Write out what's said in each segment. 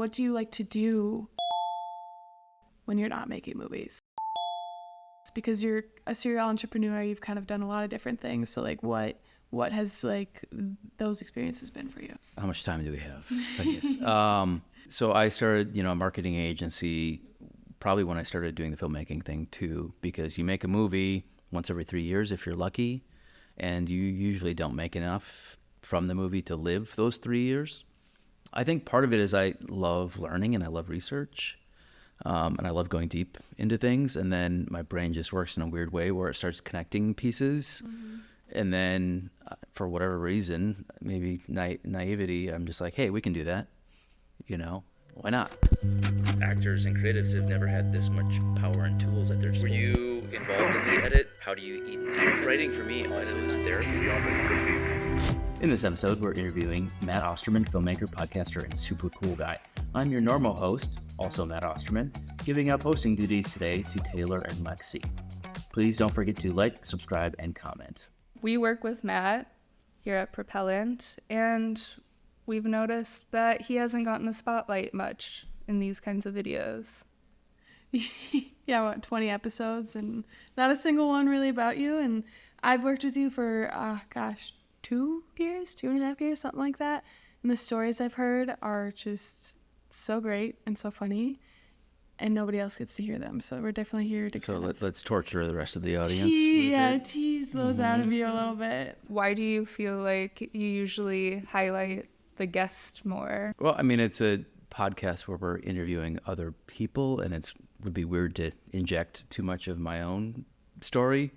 what do you like to do when you're not making movies? It's because you're a serial entrepreneur, you've kind of done a lot of different things. So like what has like those experiences been for you? How much time do we have? I guess. So I started, a marketing agency probably when I started doing the filmmaking thing too, because you make a movie once every 3 years if you're lucky, and you usually don't make enough from the movie to live those 3 years. I think part of it is I love learning and I love research, and I love going deep into things, and then my brain just works in a weird way where it starts connecting pieces. Mm-hmm. And then for whatever reason, maybe naivety, I'm just like, hey, we can do that. Why not? Actors and creatives have never had this much power and tools at their disposal. Were you involved in the edit? How do you eat? Writing for me also is therapy. In this episode, we're interviewing Matt Osterman, filmmaker, podcaster, and super cool guy. I'm your normal host, also Matt Osterman, giving up hosting duties today to Taylor and Lexi. Please don't forget to like, subscribe, and comment. We work with Matt here at Propellant, and we've noticed that he hasn't gotten the spotlight much in these kinds of videos. Yeah, 20 episodes and not a single one really about you. And I've worked with you for, 2.5 years, something like that. And the stories I've heard are just so great and so funny. And nobody else gets to hear them, so we're definitely here to. So let's torture the rest of the audience. Tease those out of you a little bit. Why do you feel like you usually highlight the guest more? Well, I mean, it's a podcast where we're interviewing other people, and it would be weird to inject too much of my own story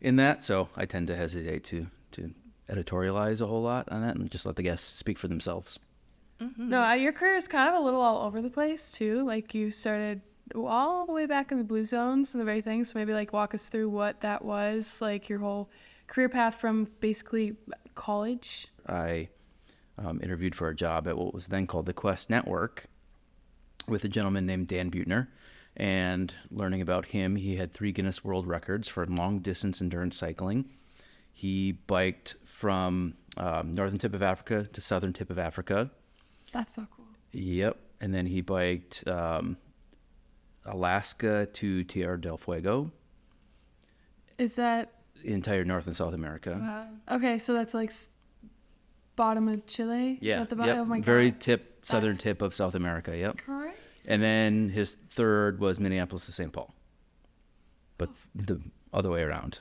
in that. So I tend to hesitate to editorialize a whole lot on that and just let the guests speak for themselves. Mm-hmm. No, your career is kind of a little all over the place too. Like you started all the way back in the blue zones and the very thing. So maybe like walk us through what that was, like your whole career path from basically college. I interviewed for a job at what was then called the Quest Network with a gentleman named Dan Buettner, and learning about him, he had 3 Guinness World Records for long distance endurance cycling. He biked from northern tip of Africa to southern tip of Africa. That's so cool. Yep. And then he biked Alaska to Tierra del Fuego. Is that the entire North and South America? Wow. Okay, so that's like bottom of Chile? Yeah. Is that the bottom? Yep. Oh my God. Very southern tip of South America. Yep. Crazy. And then his third was Minneapolis to St. Paul, but the other way around.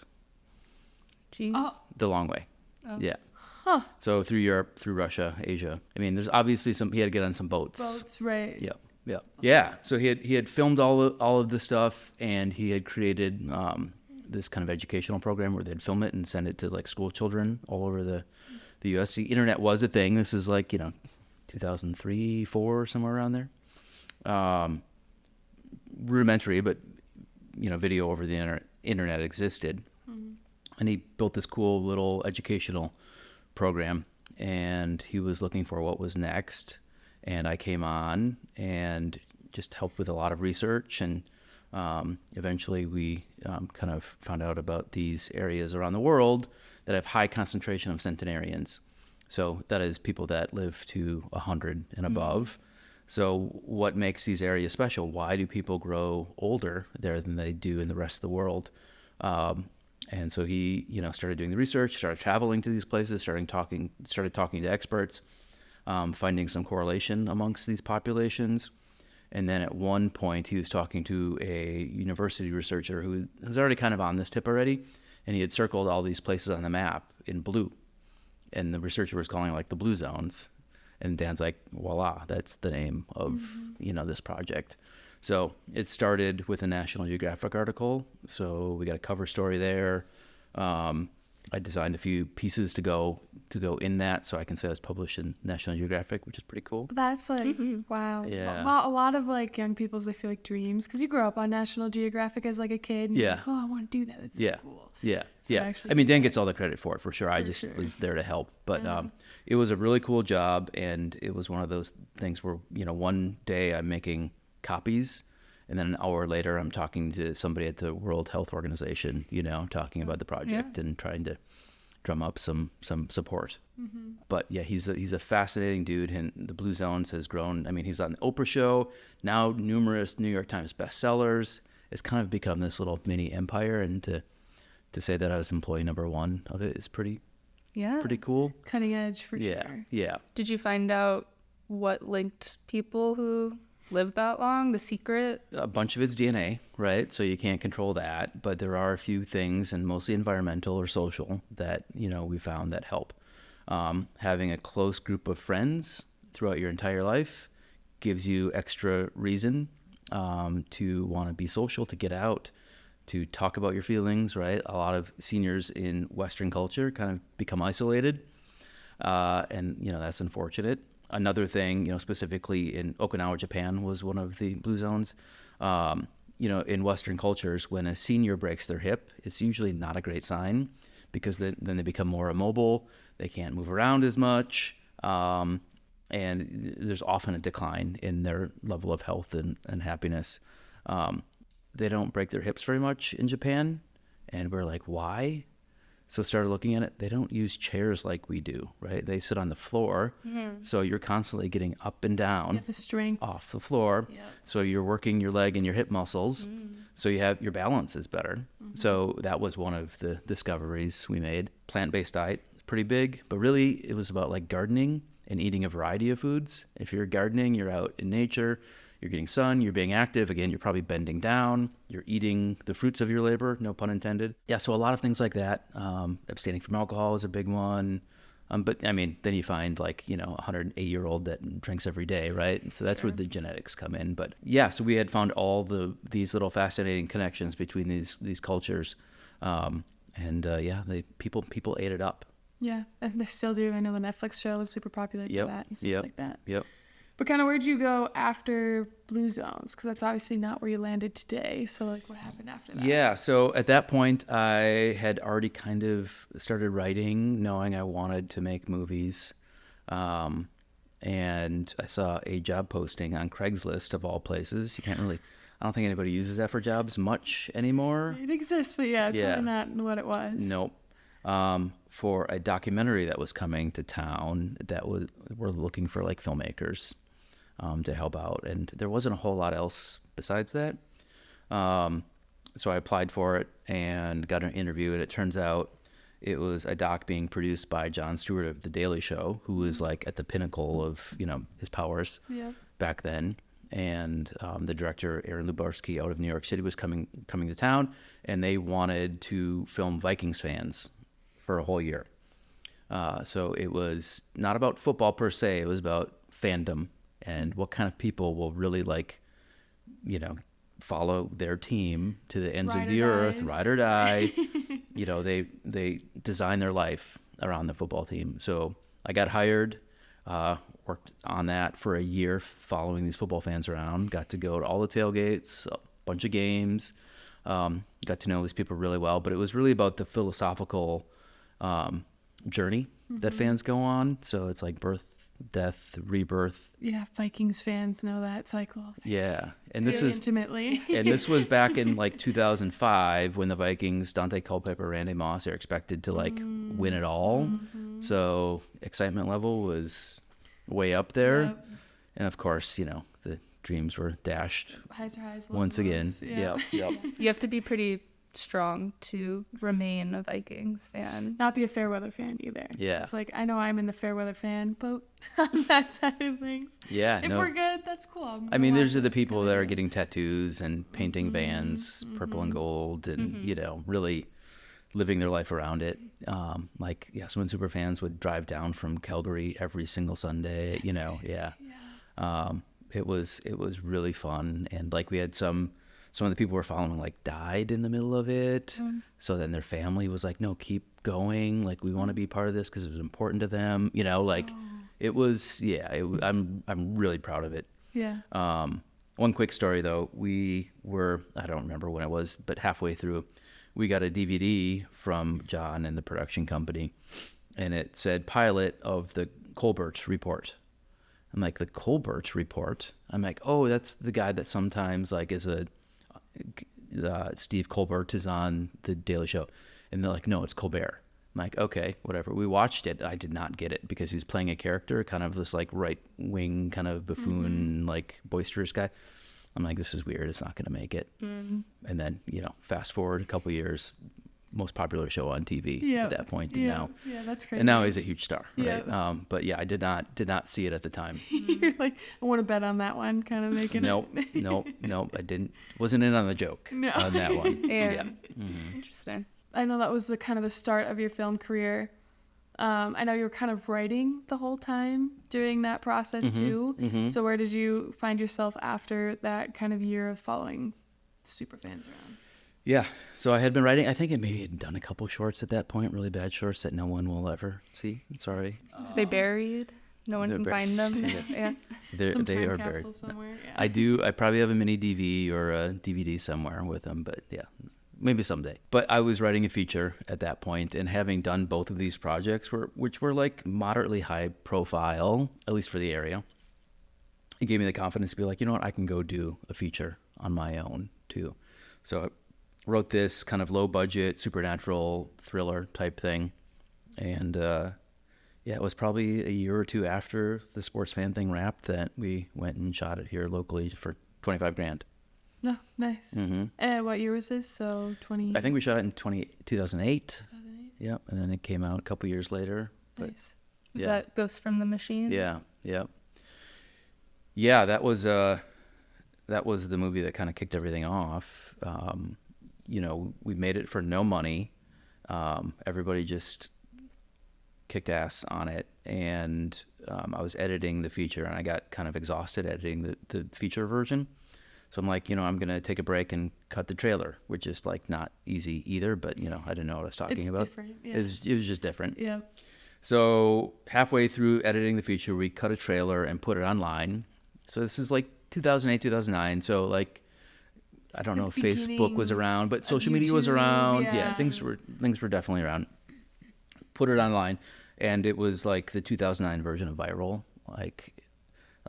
Jeez. Oh. The long way. Oh. Yeah. Huh. So through Europe, through Russia, Asia. I mean, there's obviously he had to get on some boats. Boats, right. Yep. Yep. Yeah. So he had filmed all of the stuff, and he had created this kind of educational program where they'd film it and send it to like school children all over the U.S. The internet was a thing. This is like 2003, 4, somewhere around there. Rudimentary, but video over the internet existed. Mm-hmm. And he built this cool little educational program, and he was looking for what was next. And I came on and just helped with a lot of research, and eventually we kind of found out about these areas around the world that have high concentration of centenarians. So that is people that live to 100 and above. Mm-hmm. So what makes these areas special? Why do people grow older there than they do in the rest of the world? And so he, started doing the research, started traveling to these places, started talking to experts, finding some correlation amongst these populations. And then at one point, he was talking to a university researcher who was already kind of on this tip already, and he had circled all these places on the map in blue. And the researcher was calling like the blue zones. And Dan's like, voila, that's the name of, this project. So it started with a National Geographic article. So we got a cover story there. I designed a few pieces to go in that, so I can say I was published in National Geographic, which is pretty cool. That's like, wow. Yeah. A lot of like young people's, I feel like, dreams, because you grow up on National Geographic as like a kid. And Yeah. you're like, oh, I want to do that. It's so cool. Yeah. So Yeah. I mean, Dan gets all the credit for it, for sure. I just was there to help. But it was a really cool job, and it was one of those things where, one day I'm making copies, and then an hour later I'm talking to somebody at the World Health Organization, talking about the project and trying drum up some support. But yeah, he's a fascinating dude, and the Blue Zones has grown. I mean, he was on the Oprah show, now numerous New York Times bestsellers. It's kind of become this little mini empire, and to say that I was employee number one of it is pretty cool. Cutting edge for Yeah, sure. yeah. Did you find out what linked people who lived that long? The secret? A bunch of it's DNA, right? So you can't control that, but there are a few things, and mostly environmental or social, that we found that help. Having a close group of friends throughout your entire life gives you extra reason to want to be social, to get out, to talk about your feelings, right? A lot of seniors in Western culture kind of become isolated, and that's unfortunate. Another thing, specifically in Okinawa, Japan, was one of the Blue Zones. In Western cultures, when a senior breaks their hip, it's usually not a great sign, because then they become more immobile. They can't move around as much, and there's often a decline in their level of health and happiness. They don't break their hips very much in Japan, and we're like, why? So started looking at it. They don't use chairs like we do, right? They sit on the floor, so you're constantly getting up and down, You have the strength off the floor. Yep. So you're working your leg and your hip muscles, so your balance is better. So that was one of the discoveries we made. Plant-based diet, pretty big, but really it was about like gardening and eating a variety of foods. If you're gardening, you're out in nature, you're getting sun, you're being active. Again, you're probably bending down, you're eating the fruits of your labor, no pun intended. Yeah, so a lot of things like that. Abstaining from alcohol is a big one. But I mean, then you find like, a 108-year-old that drinks every day, right? So that's where the genetics come in. But yeah, so we had found all these little fascinating connections between these cultures. People ate it up. Yeah, and they still do. I know the Netflix show was super popular for that and stuff like that. Yep. But kind of where'd you go after Blue Zones? Because that's obviously not where you landed today. So like, what happened after that? Yeah, so at that point, I had already kind of started writing, knowing I wanted to make movies. And I saw a job posting on Craigslist, of all places. I don't think anybody uses that for jobs much anymore. It exists, but probably not what it was. Nope. For a documentary that was coming to town we're looking for like filmmakers to help out, and there wasn't a whole lot else besides that. So I applied for it and got an interview, and it turns out it was a doc being produced by Jon Stewart of The Daily Show, who was like at the pinnacle of his powers back then. And the director Aaron Lubarski out of New York City was coming to town, and they wanted to film Vikings fans for a whole year. So it was not about football per se. It was about fandom and what kind of people will really follow their team to the ends of the earth, ride or die. They design their life around the football team. So I got hired, worked on that for a year, following these football fans around, got to go to all the tailgates, a bunch of games, got to know these people really well. But it was really about the philosophical journey that fans go on. So it's like birth, death, rebirth. Yeah, Vikings fans know that cycle. Yeah. And this Really is intimately. and this was back in like 2005 when the Vikings, Dante Culpepper, Randy Moss are expected to win it all. So excitement level was way up there. Yep. And of course, the dreams were dashed Highs are highs, lows once are again. lows. Yep. You have to be pretty strong to remain a Vikings fan. Not be a fair weather fan either. Yeah. It's like, I know I'm in the fair weather fan boat on that side of things. Yeah. If we're good, that's cool. I mean, there's the people that are getting tattoos and painting vans purple and gold and, really living their life around it. When super fans would drive down from Calgary every single Sunday, Crazy. It was really fun. And we had some of the people we're following died in the middle of it. So then their family was like, no, keep going. We want to be part of this because it was important to them. It was, I'm really proud of it. Yeah. One quick story though, we were, I don't remember when it was, but halfway through, we got a DVD from John and the production company, and it said pilot of the Colbert Report. I'm like, the Colbert Report? I'm like, oh, that's the guy that sometimes is Steve Colbert is on The Daily Show. And they're like, no, it's Colbert. I'm I'm like, okay, whatever. We watched it. I did not get it because he was playing a character, kind of this like right wing kind of buffoon, like boisterous guy. I'm like, this is weird. It's not going to make it. And then, fast forward a couple years, most popular show on TV at that point. And now, that's crazy. And now he's a huge star, right? Yeah. But yeah, I did not see it at the time. You're like, I want to bet on that one, kind of making Nope, I didn't. Wasn't in on the joke on that one. Yeah. Interesting. I know that was the kind of the start of your film career. I know you were kind of writing the whole time during that process too. So where did you find yourself after that kind of year of following super fans around? Yeah, so I had been writing. I think I maybe had done a couple shorts at that point, really bad shorts that no one will ever see. Sorry. They buried. No one can find them. Yeah. Some they time are capsule buried. somewhere. Yeah. I probably have a mini DV or a DVD somewhere with them, but yeah, maybe someday. But I was writing a feature at that point, and having done both of these projects, which were like moderately high profile, at least for the area, it gave me the confidence to be like, you know what, I can go do a feature on my own too. So I wrote this kind of low budget supernatural thriller type thing, and it was probably a year or two after the Sportsfan thing wrapped that we went and shot it here locally for $25,000. No, nice. What year was this? So 20. I think we shot it in 2008. 2008. Yep, and then it came out a couple years later. But, Nice. Was that Ghost from the Machine? Yeah. That was the movie that kind of kicked everything off. We made it for no money. Everybody just kicked ass on it, and I was editing the feature, and I got kind of exhausted editing the feature version. So I'm like, I'm going to take a break and cut the trailer, which is like not easy either, but I didn't know what I was talking about. Different. Yeah. It was just different. Yeah. So halfway through editing the feature, we cut a trailer and put it online. So this is like 2008, 2009. So like, I don't know if Facebook was around, but social media was around. Yeah, things were definitely around. Put it online, and it was like the 2009 version of viral.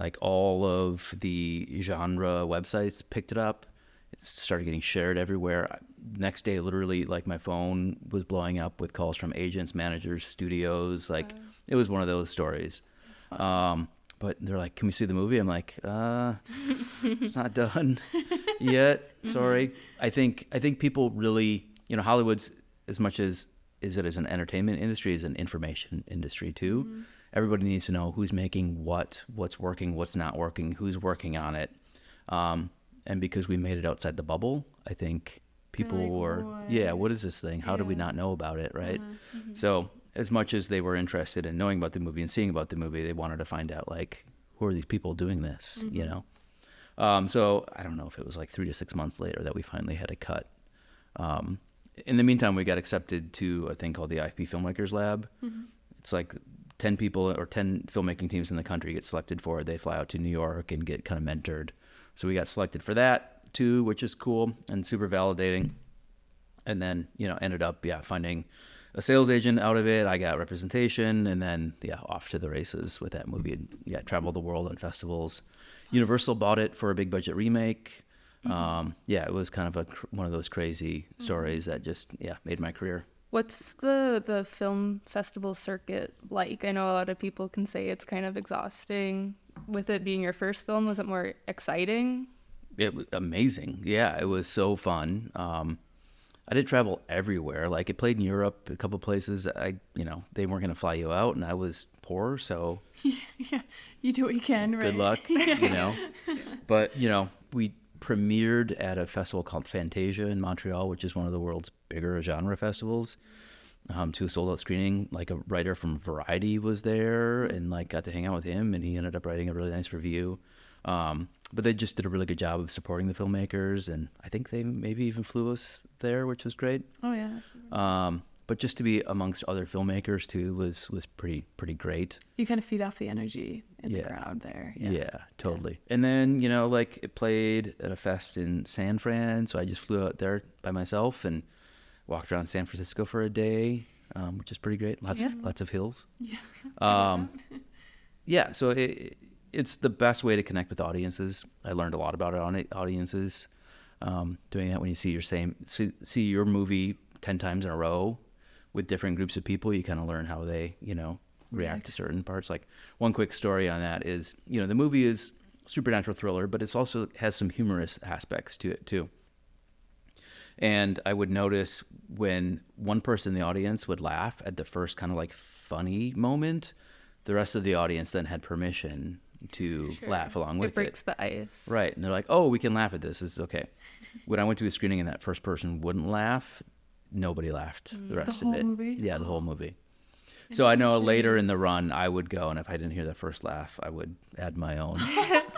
Like all of the genre websites picked it up. It started getting shared everywhere. Next day, literally, like my phone was blowing up with calls from agents, managers, studios. Like it was one of those stories. That's fun. But they're like, "Can we see the movie?" I'm like, "It's not done yet. Sorry." I think people really, Hollywood's, as much as it is an entertainment industry, is an information industry too. Everybody needs to know who's making what's working, what's not working, who's working on it. And because we made it outside the bubble, I think people were, what is this thing? How do we not know about it, right? So as much as they were interested in knowing about the movie and seeing about the movie, they wanted to find out, like, who are these people doing this, So I don't know if it was like 3 to 6 months later that we finally had a cut. In the meantime, we got accepted to a thing called the IFP Filmmakers Lab. It's like 10 people or 10 filmmaking teams in the country get selected for it. They fly out to New York and get kind of mentored. So we got selected for that too, which is cool and super validating. And then, ended up, finding a sales agent out of it. I got representation, and then, off to the races with that movie. Traveled the world on festivals. Universal bought it for a big budget remake. It was kind of one of those crazy stories that just, made my career. What's the film festival circuit like? I know a lot of people can say it's kind of exhausting. With it being your first film, was it more exciting? It was amazing. Yeah, it was so fun. I did travel everywhere. Like, it played in Europe, a couple places. They weren't going to fly you out, and I was poor, so yeah, you do what you can, right? Good luck, But we premiered at a festival called Fantasia in Montreal, which is one of the world's bigger genre festivals, to a sold-out screening. Like, a writer from Variety was there, and like got to hang out with him, and he ended up writing a really nice review. But they just did a really good job of supporting the filmmakers, and I think they maybe even flew us there, which was great. Oh yeah, that's super nice. But just to be amongst other filmmakers too was pretty great. You kind of feed off the energy in the crowd there. Yeah, totally. And then, like, it played at a fest in San Fran, so I just flew out there by myself and walked around San Francisco for a day, which is pretty great. Lots of hills. Yeah. So it's the best way to connect with audiences. I learned a lot about audiences doing that when you see your movie 10 times in a row with different groups of people, you kind of learn how they, react to certain parts. Like one quick story on that is, the movie is supernatural thriller, but it's also has some humorous aspects to it too. And I would notice when one person in the audience would laugh at the first kind of like funny moment, the rest of the audience then had permission to laugh along with it. It breaks the ice. Right. And they're like, oh, we can laugh at this. It's okay. When I went to a screening and that first person wouldn't laugh, nobody laughed the rest of it. The whole movie? Yeah, the whole movie. So I know later in the run, I would go, and if I didn't hear the first laugh, I would add my own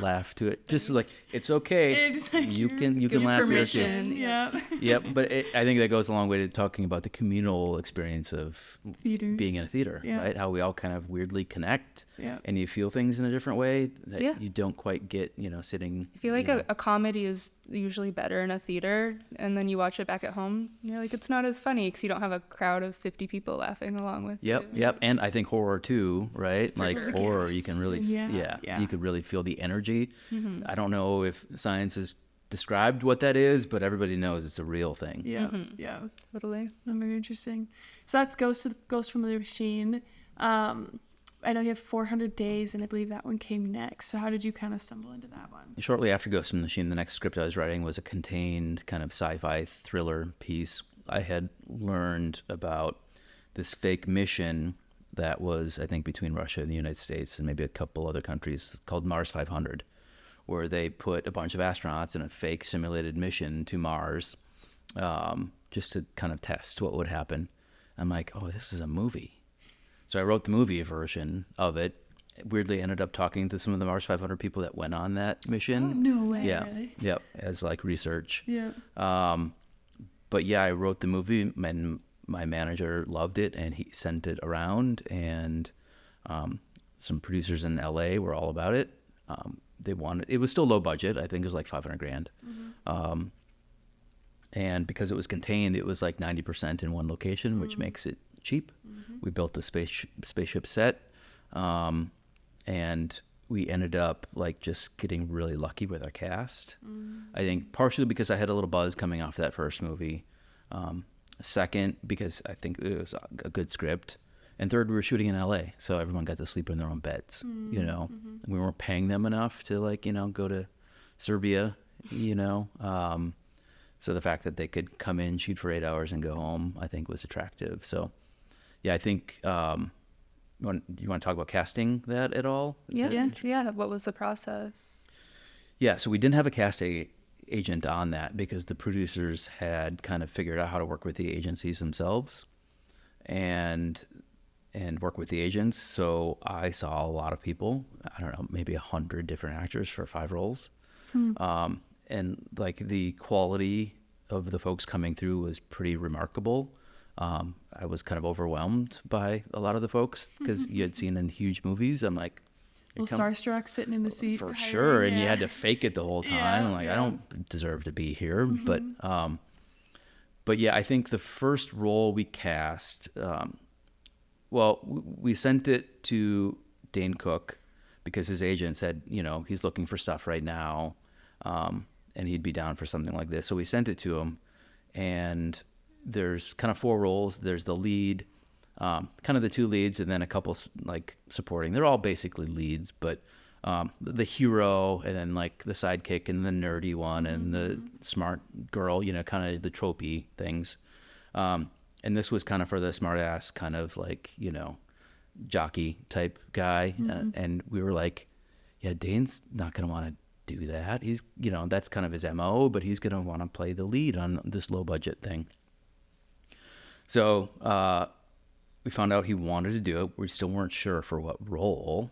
laugh to it. Just like, it's okay. It's like you can laugh here too. permission. Yeah. Yep, but I think that goes a long way to talking about the communal experience of Theaters. being in a theater, Yeah. right? How we all kind of weirdly connect, Yeah. and you feel things in a different way that Yeah. you don't quite get, sitting. I feel like a comedy is usually better in a theater, and then you watch it back at home, and you're like, it's not as funny because you don't have a crowd of 50 people laughing along with you. Yep. And I think horror too, right? For sure. Horror, you can really, Yeah. you could really feel the energy. Mm-hmm. I don't know if science has described what that is, but everybody knows it's a real thing. Yeah. Mm-hmm. Yeah. Totally. Very interesting. So that's Ghost from the Machine. I know you have 400 Days, and I believe that one came next. So how did you kind of stumble into that one? Shortly after Ghost from the Machine, the next script I was writing was a contained kind of sci-fi thriller piece. I had learned about this fake mission that was, I think, between Russia and the United States and maybe a couple other countries called Mars 500, where they put a bunch of astronauts in a fake simulated mission to Mars just to kind of test what would happen. I'm like, oh, this is a movie. So I wrote the movie version of it. Weirdly ended up talking to some of the Mars 500 people that went on that mission. Oh, no way. Yeah. Yep. As like research. Yeah. But yeah, I wrote the movie and my manager loved it and he sent it around and some producers in LA were all about it. They wanted, it was still low budget. I think it was like $500,000. Mm-hmm. And because it was contained, it was like 90% in one location, which makes it cheap. Mm-hmm. We built the spaceship set. And we ended up like just getting really lucky with our cast. I think partially because I had a little buzz coming off that first movie. Second, because I think it was a good script. And third, we were shooting in LA, so everyone got to sleep in their own beds, you know. Mm-hmm. We weren't paying them enough to like, go to Serbia, so the fact that they could come in, shoot for 8 hours and go home, I think was attractive. So yeah, I think, you want to talk about casting that at all? Yeah. What was the process? Yeah, so we didn't have a casting agent on that because the producers had kind of figured out how to work with the agencies themselves and work with the agents. So I saw a lot of people, I don't know, maybe 100 different actors for 5 roles. And like the quality of the folks coming through was pretty remarkable. I was kind of overwhelmed by a lot of the folks because you had seen in huge movies. I'm like, A little starstruck sitting in the seat. for sure. And you had to fake it the whole time. I Yeah. don't deserve to be here. But yeah, I think the first role we cast, we sent it to Dane Cook because his agent said, he's looking for stuff right now. And he'd be down for something like this. So we sent it to him and there's kind of 4 roles. There's the lead, kind of the 2 leads, and then a couple like supporting. They're all basically leads, but the hero, and then like the sidekick, and the nerdy one, and the smart girl. Kind of the tropey things. And this was kind of for the smart ass, kind of like jockey type guy. And we were like, yeah, Dane's not gonna want to do that. He's that's kind of his MO, but he's gonna want to play the lead on this low budget thing. So we found out he wanted to do it. We still weren't sure for what role.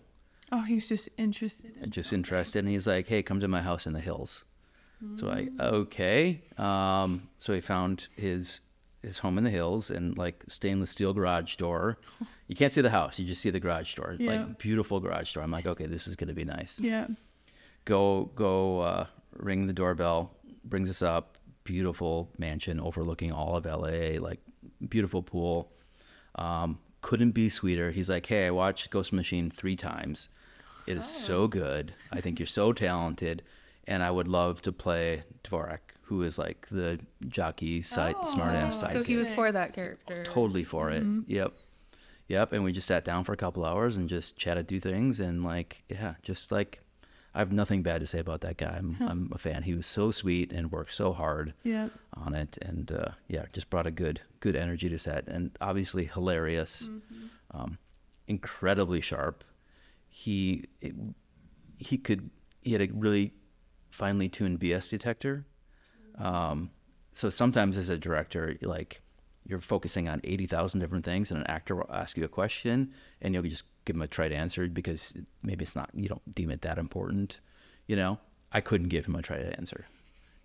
Oh, he was just interested. Interested, and he's like, "Hey, come to my house in the hills." So okay. So he found his home in the hills and like stainless steel garage door. You can't see the house; you just see the garage door, like beautiful garage door. I'm like, okay, this is gonna be nice. Yeah. Go ring the doorbell. Brings us up. Beautiful mansion overlooking all of LA, like beautiful pool. Couldn't be sweeter. He's like, hey, I watched Ghost Machine 3 times. It is so good. I think you're so talented, and I would love to play Dvorak who is like the jockey smartass sidekick. So he was for that character. Totally for it. Yep. And we just sat down for a couple hours and just chatted through things, and like, yeah, just like, I have nothing bad to say about that guy. I'm a fan. He was so sweet and worked so hard on it, and just brought a good energy to set, and obviously hilarious, incredibly sharp. He had a really finely tuned BS detector. So sometimes as a director, like, you're focusing on 80,000 different things, and an actor will ask you a question and you'll just give him a trite answer because maybe it's not, you don't deem it that important. You know, I couldn't give him a trite answer.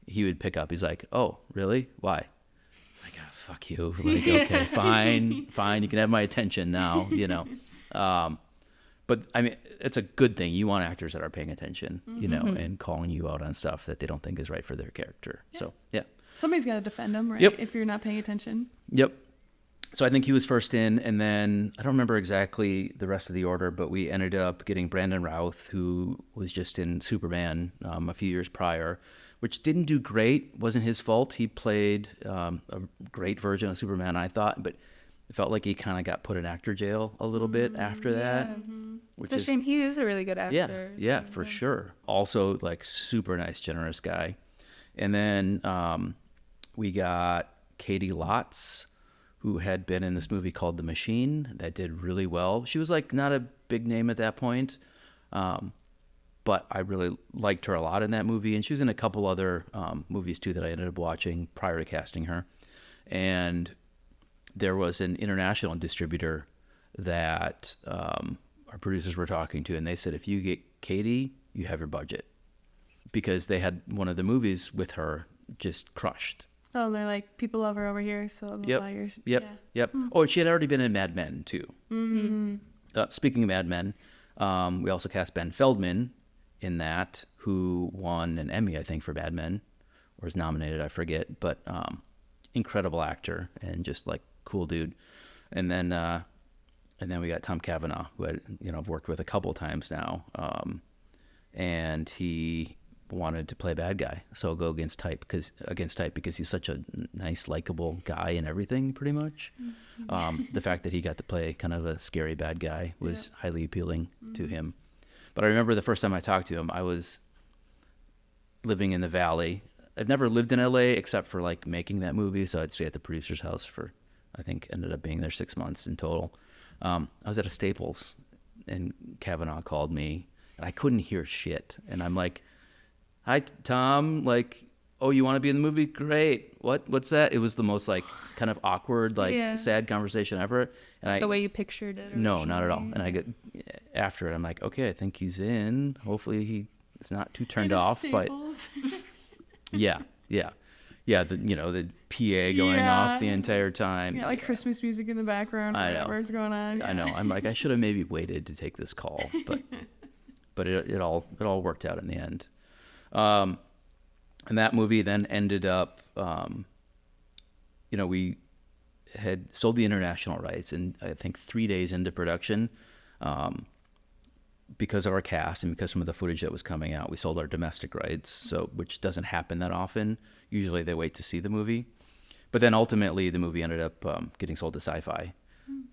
He would pick up. He's like, "Oh, really? Why?" I'm like, "Oh, fuck you." Like, okay, fine. You can have my attention now, you know? But I mean, it's a good thing. You want actors that are paying attention, you know, and calling you out on stuff that they don't think is right for their character. Yeah. So, yeah. Somebody's got to defend them, right? Yep. If you're not paying attention. Yep. So I think he was first in, and then I don't remember exactly the rest of the order, but we ended up getting Brandon Routh, who was just in Superman a few years prior, which didn't do great. Wasn't his fault. He played a great version of Superman, I thought, but it felt like he kind of got put in actor jail a little bit after that. It's a shame. He is a really good actor. Yeah, for sure. Also, like, super nice, generous guy. And then we got Katie Lotz, who had been in this movie called The Machine that did really well. She was like not a big name at that point, but I really liked her a lot in that movie. And she was in a couple other movies too that I ended up watching prior to casting her. And there was an international distributor that our producers were talking to, and they said, if you get Katie, you have your budget. Because they had one of the movies with her just crushed. Oh, and they're like, people love her over here, so they'll buy your... Yep. Oh, she had already been in Mad Men, too. Speaking of Mad Men, we also cast Ben Feldman in that, who won an Emmy, I think, for Mad Men, or was nominated, I forget, but incredible actor and just, like, cool dude. And then we got Tom Cavanaugh, who I've worked with a couple times now, and he wanted to play bad guy, so go against type because he's such a nice, likable guy and everything, pretty much. The fact that he got to play kind of a scary bad guy was highly appealing to him. But I remember the first time I talked to him, I was living in the Valley. I've never lived in LA except for like making that movie, so I'd stay at the producer's house for, I think, ended up being there 6 months in total. I was at a Staples, and Kavanaugh called me, and I couldn't hear shit, and I'm like, "Hi, Tom, like, oh, you want to be in the movie? Great. What's that?" It was the most, like, kind of awkward, like, sad conversation ever. And the way you pictured it? No, not at all. And I get, after it, I'm like, okay, I think he's in. Hopefully it's not too turned off. Staples. But yeah. The PA going off the entire time. Yeah, like Christmas music in the background, whatever's going on. Yeah. I know. I'm like, I should have maybe waited to take this call, but it all worked out in the end. And that movie then ended up, we had sold the international rights, and I think 3 days into production, because of our cast and because some of the footage that was coming out, we sold our domestic rights, so which doesn't happen that often. Usually they wait to see the movie. But then ultimately the movie ended up getting sold to Sci-Fi.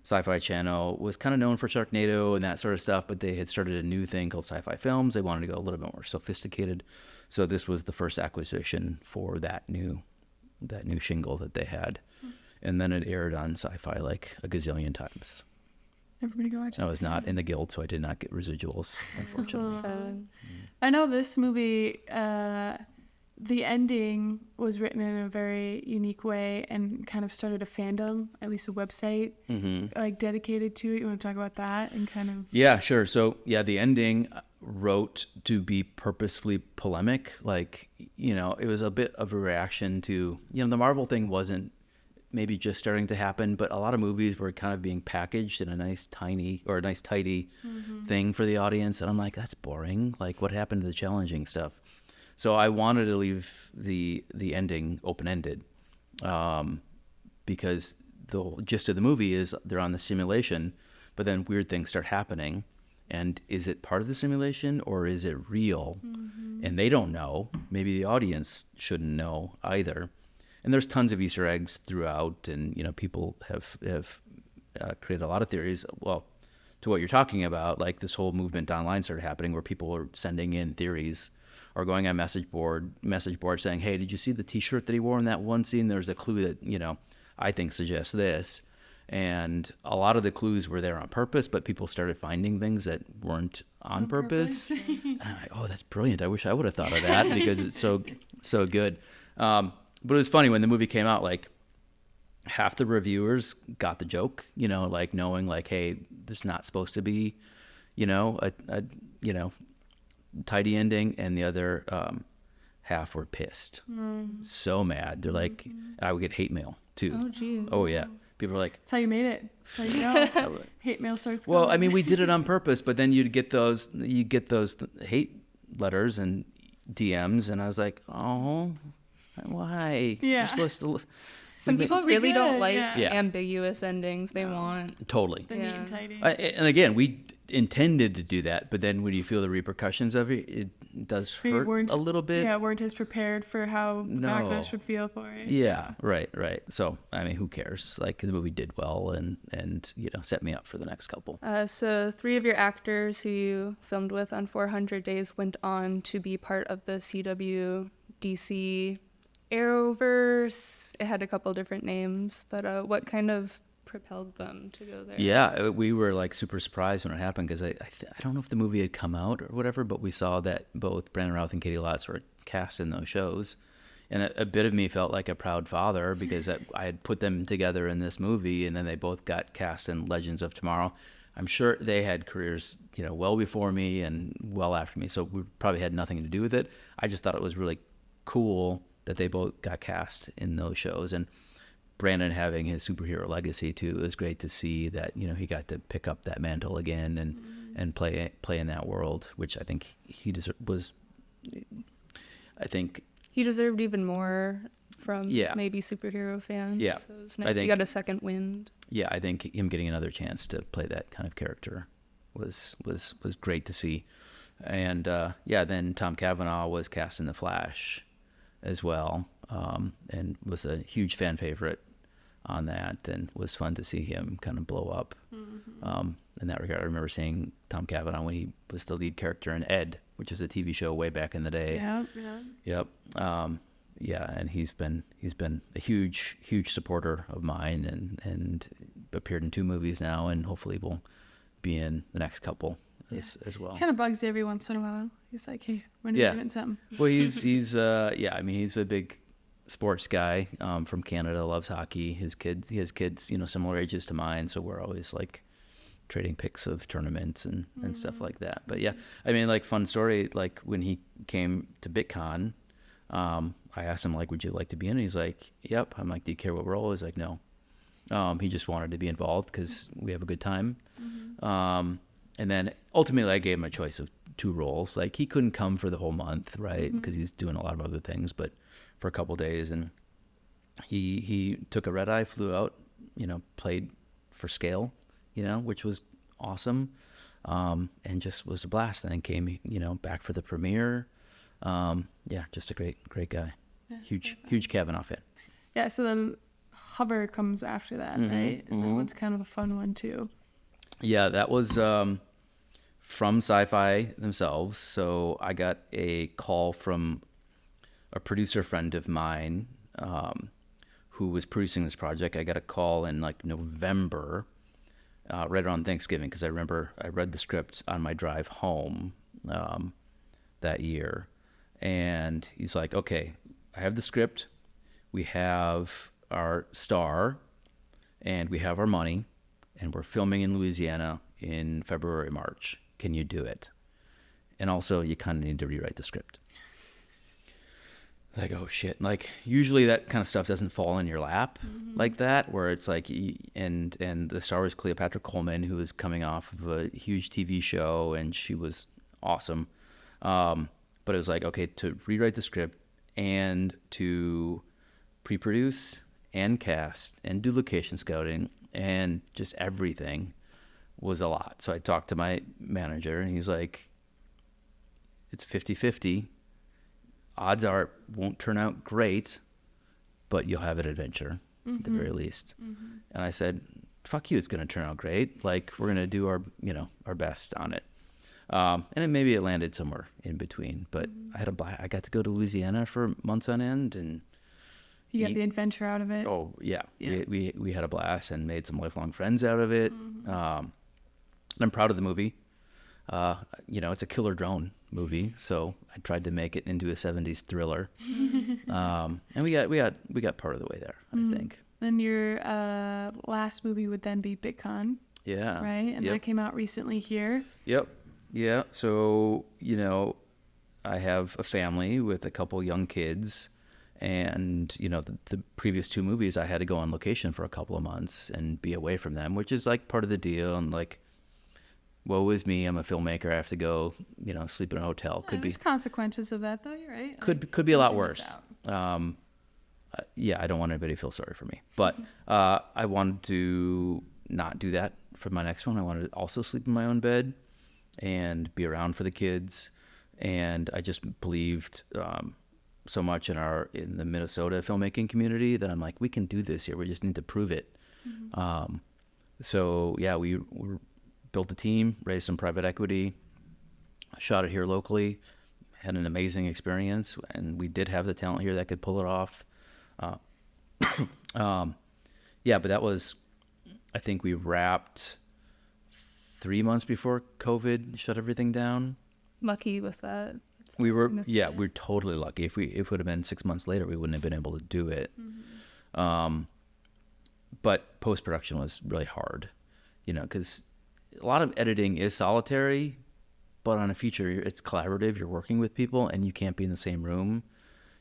Sci-Fi Channel was kind of known for Sharknado and that sort of stuff, but they had started a new thing called Sci-Fi Films. They wanted to go a little bit more sophisticated. So this was the first acquisition for that new shingle that they had. And then it aired on Sci-Fi like a gazillion times. Everybody go watch it. I was not in the guild, so I did not get residuals, unfortunately. I know this movie, the ending was written in a very unique way and kind of started a fandom, at least a website, like dedicated to it. You want to talk about that and kind of... Yeah, sure. So, the ending wrote to be purposefully polemic. Like, it was a bit of a reaction to, the Marvel thing wasn't maybe just starting to happen, but a lot of movies were kind of being packaged in a nice tidy thing for the audience. And I'm like, that's boring. Like, what happened to the challenging stuff? So I wanted to leave the ending open-ended, because the gist of the movie is they're on the simulation, but then weird things start happening, And is it part of the simulation or is it real? And they don't know. Maybe the audience shouldn't know either. And there's tons of Easter eggs throughout, and people have created a lot of theories. Well, to what you're talking about, like this whole movement online started happening where people are sending in theories or going on message board saying, hey, did you see the T-shirt that he wore in that one scene? There's a clue that I think suggests this. And a lot of the clues were there on purpose, but people started finding things that weren't on purpose. And I'm like, oh, that's brilliant. I wish I would have thought of that because it's so good. But it was funny when the movie came out, like half the reviewers got the joke, like knowing like, hey, there's not supposed to be, a tidy ending, and the other half were pissed. So mad. They're like, I would get hate mail too. Oh, geez. Oh, yeah. People are like, That's how you made it. That's how you know. Hate mail starts well, coming. I mean, we did it on purpose, but then you get those hate letters and DMs, and I was like, oh, why? Yeah. You're supposed to. Some people supposed to be really don't good, like yeah. ambiguous endings. They want. Totally. The neat and tidy. And again, we intended to do that, but then when you feel the repercussions of it, it does We hurt weren't- a little bit. Yeah, weren't as prepared for how No. backlash would feel for it. Yeah, right. So, I mean, who cares? Like, the movie did well and set me up for the next couple. So 3 of your actors who you filmed with on 400 Days went on to be part of the CW DC Arrowverse. It had a couple different names, but what kind of propelled them to go there? Yeah, we were like super surprised when it happened because I don't know if the movie had come out or whatever, but we saw that both Brandon Routh and Katie Lotz were cast in those shows. And a bit of me felt like a proud father because I had put them together in this movie, and then they both got cast in Legends of Tomorrow. I'm sure they had careers, well before me and well after me, so we probably had nothing to do with it. I just thought it was really cool that they both got cast in those shows. And Brandon having his superhero legacy too, it was great to see that he got to pick up that mantle again and play in that world, which I think he He deserved even more from Yeah. maybe superhero fans. Yeah. So it's I nice he think- got a second wind. Yeah, I think him getting another chance to play that kind of character was great to see. And then Tom Cavanaugh was cast in The Flash as well, and was a huge fan favorite on that, and was fun to see him kind of blow up in that regard. I remember seeing Tom Cavanaugh when he was the lead character in Ed, which is a TV show way back in the day. Yeah. Yep. And he's been a huge supporter of mine, and appeared in 2 movies now, and hopefully will be in the next couple as well. Kind of bugs you every once in a while. He's like, hey, when are you doing something? Well, he's a big sports guy from Canada, loves hockey. He has kids, similar ages to mine, so we're always like trading pics of tournaments and stuff like that. But yeah, I mean, like, fun story, like when he came to BitCon, I asked him, like, would you like to be in it? He's like, yep. I'm like, do you care what role? He's like, no. He just wanted to be involved because we have a good time. And then ultimately I gave him a choice of 2 roles. Like, he couldn't come for the whole month, right? Because he's doing a lot of other things, but for a couple days. And he took a red eye, flew out, played for scale, which was awesome. And just was a blast. And then came, back for the premiere. Just a great guy. Yeah, Huge Kavanaugh fan. Yeah, so then Hover comes after that, right? And that one's kind of a fun one too. Yeah, that was from Sci-Fi themselves. So I got a call from a producer friend of mine who was producing this project. I got a call in like November, right around Thanksgiving, because I remember I read the script on my drive home that year. And he's like, okay, I have the script. We have our star, and we have our money, and we're filming in Louisiana in February, March. Can you do it? And also, you kind of need to rewrite the script. It's like, oh shit. Like, usually that kind of stuff doesn't fall in your lap like that, where it's like, and the star was Cleopatra Coleman, who was coming off of a huge TV show, and she was awesome. But it was like, okay, to rewrite the script and to pre-produce and cast and do location scouting and just everything was a lot. So I talked to my manager, and he's like, it's 50-50. Odds are it won't turn out great, but you'll have an adventure at the very least. And I said, fuck you, it's going to turn out great. Like, we're going to do our best on it. And then maybe it landed somewhere in between, but I got to go to Louisiana for months on end, and You got the adventure out of it. oh yeah. We had a blast and made some lifelong friends out of it. And I'm proud of the movie. It's a killer drone movie, so I tried to make it into a 70s thriller. And we got part of the way there, I think. Then your last movie would then be BitCon, Yeah. right? And that came out recently here. Yep. Yeah. So, I have a family with a couple young kids, and, the previous two movies I had to go on location for a couple of months and be away from them, which is like part of the deal. And like, woe is me, I'm a filmmaker. I have to go, sleep in a hotel. There's consequences of that, though. You're right. Could be a lot worse. I don't want anybody to feel sorry for me, but I wanted to not do that for my next one. I wanted to also sleep in my own bed and be around for the kids. And I just believed so much in the Minnesota filmmaking community that I'm like, we can do this here. We just need to prove it. We built a team, raised some private equity, shot it here locally, had an amazing experience, and we did have the talent here that could pull it off. But that was, I think we wrapped 3 months before COVID shut everything down. Lucky with that. We were totally lucky. If it would have been 6 months later, we wouldn't have been able to do it. But post-production was really hard, because a lot of editing is solitary, but on a feature, it's collaborative. You're working with people, and you can't be in the same room,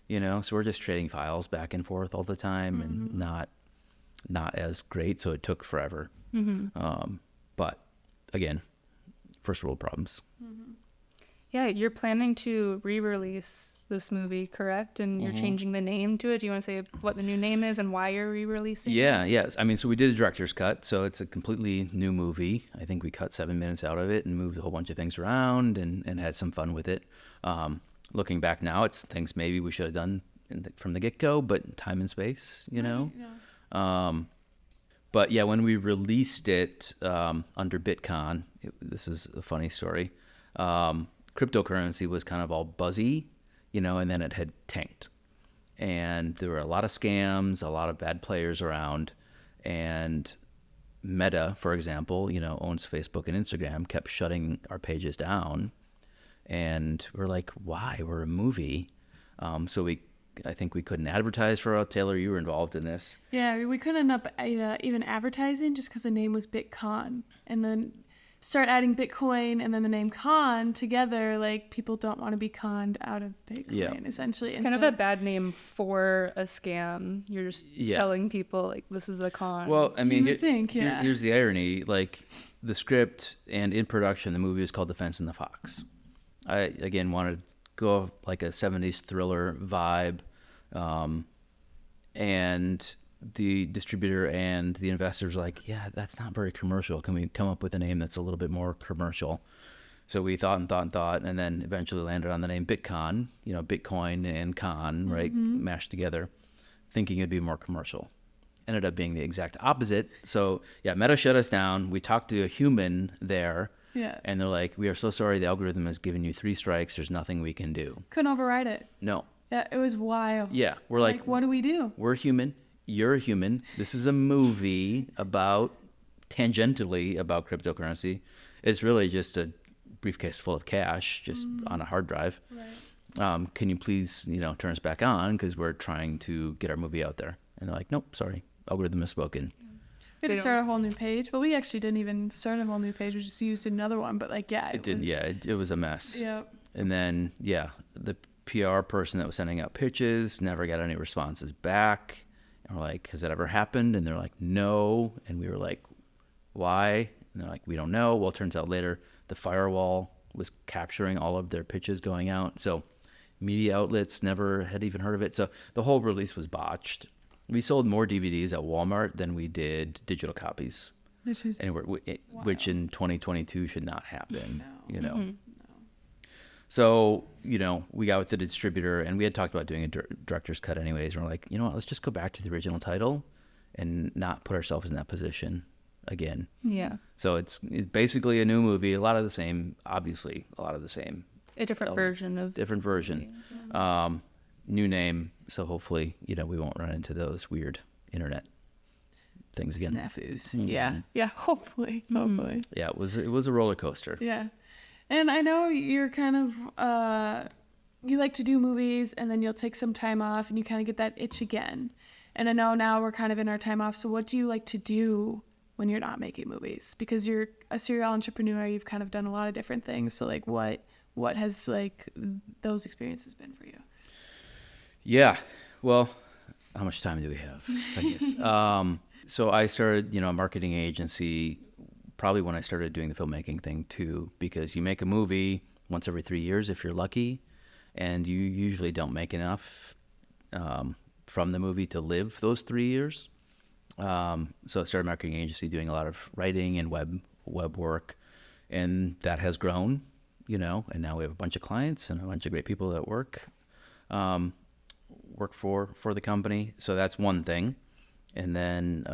so we're just trading files back and forth all the time, and not as great. So it took forever. But again, first world problems. Yeah, you're planning to re-release this movie, correct? And you're changing the name to it. Do you want to say what the new name is and why you're re-releasing it? Yes. I mean, so we did a director's cut, so it's a completely new movie. I think we cut 7 minutes out of it and moved a whole bunch of things around and had some fun with it. Looking back now, it's things maybe we should have done from the get-go, but time and space, Right, yeah. But yeah, when we released it under BitCon, this is a funny story. Cryptocurrency was kind of all buzzy, and then it had tanked. And there were a lot of scams, a lot of bad players around. And Meta, for example, owns Facebook and Instagram, kept shutting our pages down. And we're like, why? We're a movie. I think we couldn't advertise for it. Taylor, you were involved in this. Yeah, we couldn't end up even advertising just because the name was BitCon. And then start adding Bitcoin and then the name con together, like people don't want to be conned out of Bitcoin, essentially. It's kind of a bad name for a scam. You're just telling people like this is a con. Well, I mean, here's the irony. Like the script and in production, the movie is called The Fence and the Fox. I again wanted to go like a 70s thriller vibe, and the distributor and the investors were like, yeah, that's not very commercial. Can we come up with a name that's a little bit more commercial? So we thought, and then eventually landed on the name BitCon, Bitcoin and con, right, mashed together, thinking it'd be more commercial. Ended up being the exact opposite. So yeah, Meta shut us down. We talked to a human there, and they're like, we are so sorry, the algorithm has given you 3 strikes. There's nothing we can do. Couldn't override it. No. Yeah, it was wild. Yeah, we're like, what do we do? We're human. You're a human. This is a movie tangentially about cryptocurrency. It's really just a briefcase full of cash just on a hard drive. Right. Can you please, turn us back on because we're trying to get our movie out there? And they're like, nope, sorry, algorithm has spoken. We had to start a whole new page. Well, we actually didn't even start a whole new page. We just used another one. But it was a mess. Yep. And then the PR person that was sending out pitches never got any responses back. And we're like, has that ever happened? And they're like, no. And we were like, why? And they're like, we don't know. Well, it turns out later the firewall was capturing all of their pitches going out. So media outlets never had even heard of it. So the whole release was botched. We sold more DVDs at Walmart than we did digital copies. Which is and which in 2022 should not happen. No. You know. Mm-hmm. So, you know, we got with the distributor, and we had talked about doing a director's cut anyways. And we're like, you know what, let's just go back to the original title and not put ourselves in that position again. Yeah. So it's basically a new movie, a lot of the same, obviously, a lot of the same. A different version of. Different version. New name. So hopefully, you know, we won't run into those weird internet things again. Snafus. Yeah. Hopefully. Yeah, it was a roller coaster. Yeah. And I know you're kind of, you like to do movies and then you'll take some time off and you kind of get that itch again. And I know now we're kind of in our time off. So what do you like to do when you're not making movies? Because you're a serial entrepreneur, you've kind of done a lot of different things. So like what has like those experiences been for you? Yeah. Well, how much time do we have? I guess. So I started, you know, a marketing agency probably when I started doing the filmmaking thing too, because you make a movie once every 3 years if you're lucky, and you usually don't make enough from the movie to live those 3 years. So I started a marketing agency doing a lot of writing and web work, and that has grown, you know, and now we have a bunch of clients and a bunch of great people that work for the company. So that's one thing. And then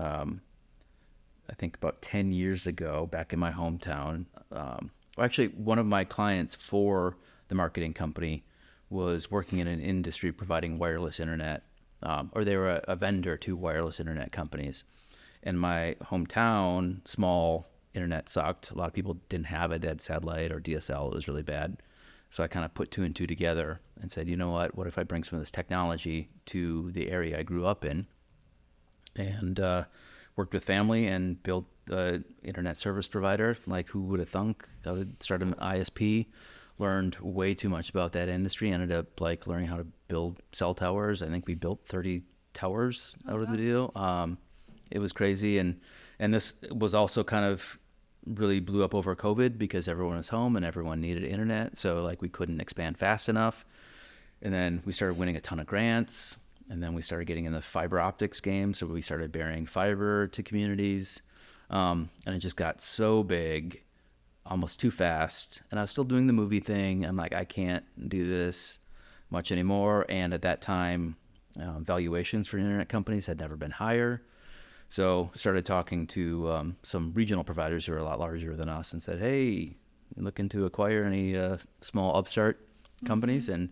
I think about 10 years ago, back in my hometown, actually one of my clients for the marketing company was working in an industry providing wireless internet, or they were a vendor to wireless internet companies. And my hometown, small, internet sucked. A lot of people didn't have it. They had satellite or DSL. It was really bad. So I kind of put two and two together and said, you know what if I bring some of this technology to the area I grew up in, and worked with family and built an internet service provider. Like, who would have thunk? I would start an ISP, learned way too much about that industry, ended up like learning how to build cell towers. I think we built 30 towers out of the deal. It was crazy. And this was also kind of really blew up over COVID because everyone was home and everyone needed internet. So like we couldn't expand fast enough. And then we started winning a ton of grants. And then we started getting in the fiber optics game. So we started burying fiber to communities. And it just got so big, almost too fast. And I was still doing the movie thing. I'm like, I can't do this much anymore. And at that time, valuations for internet companies had never been higher. So I started talking to some regional providers who are a lot larger than us and said, hey, you looking to acquire any small upstart companies? And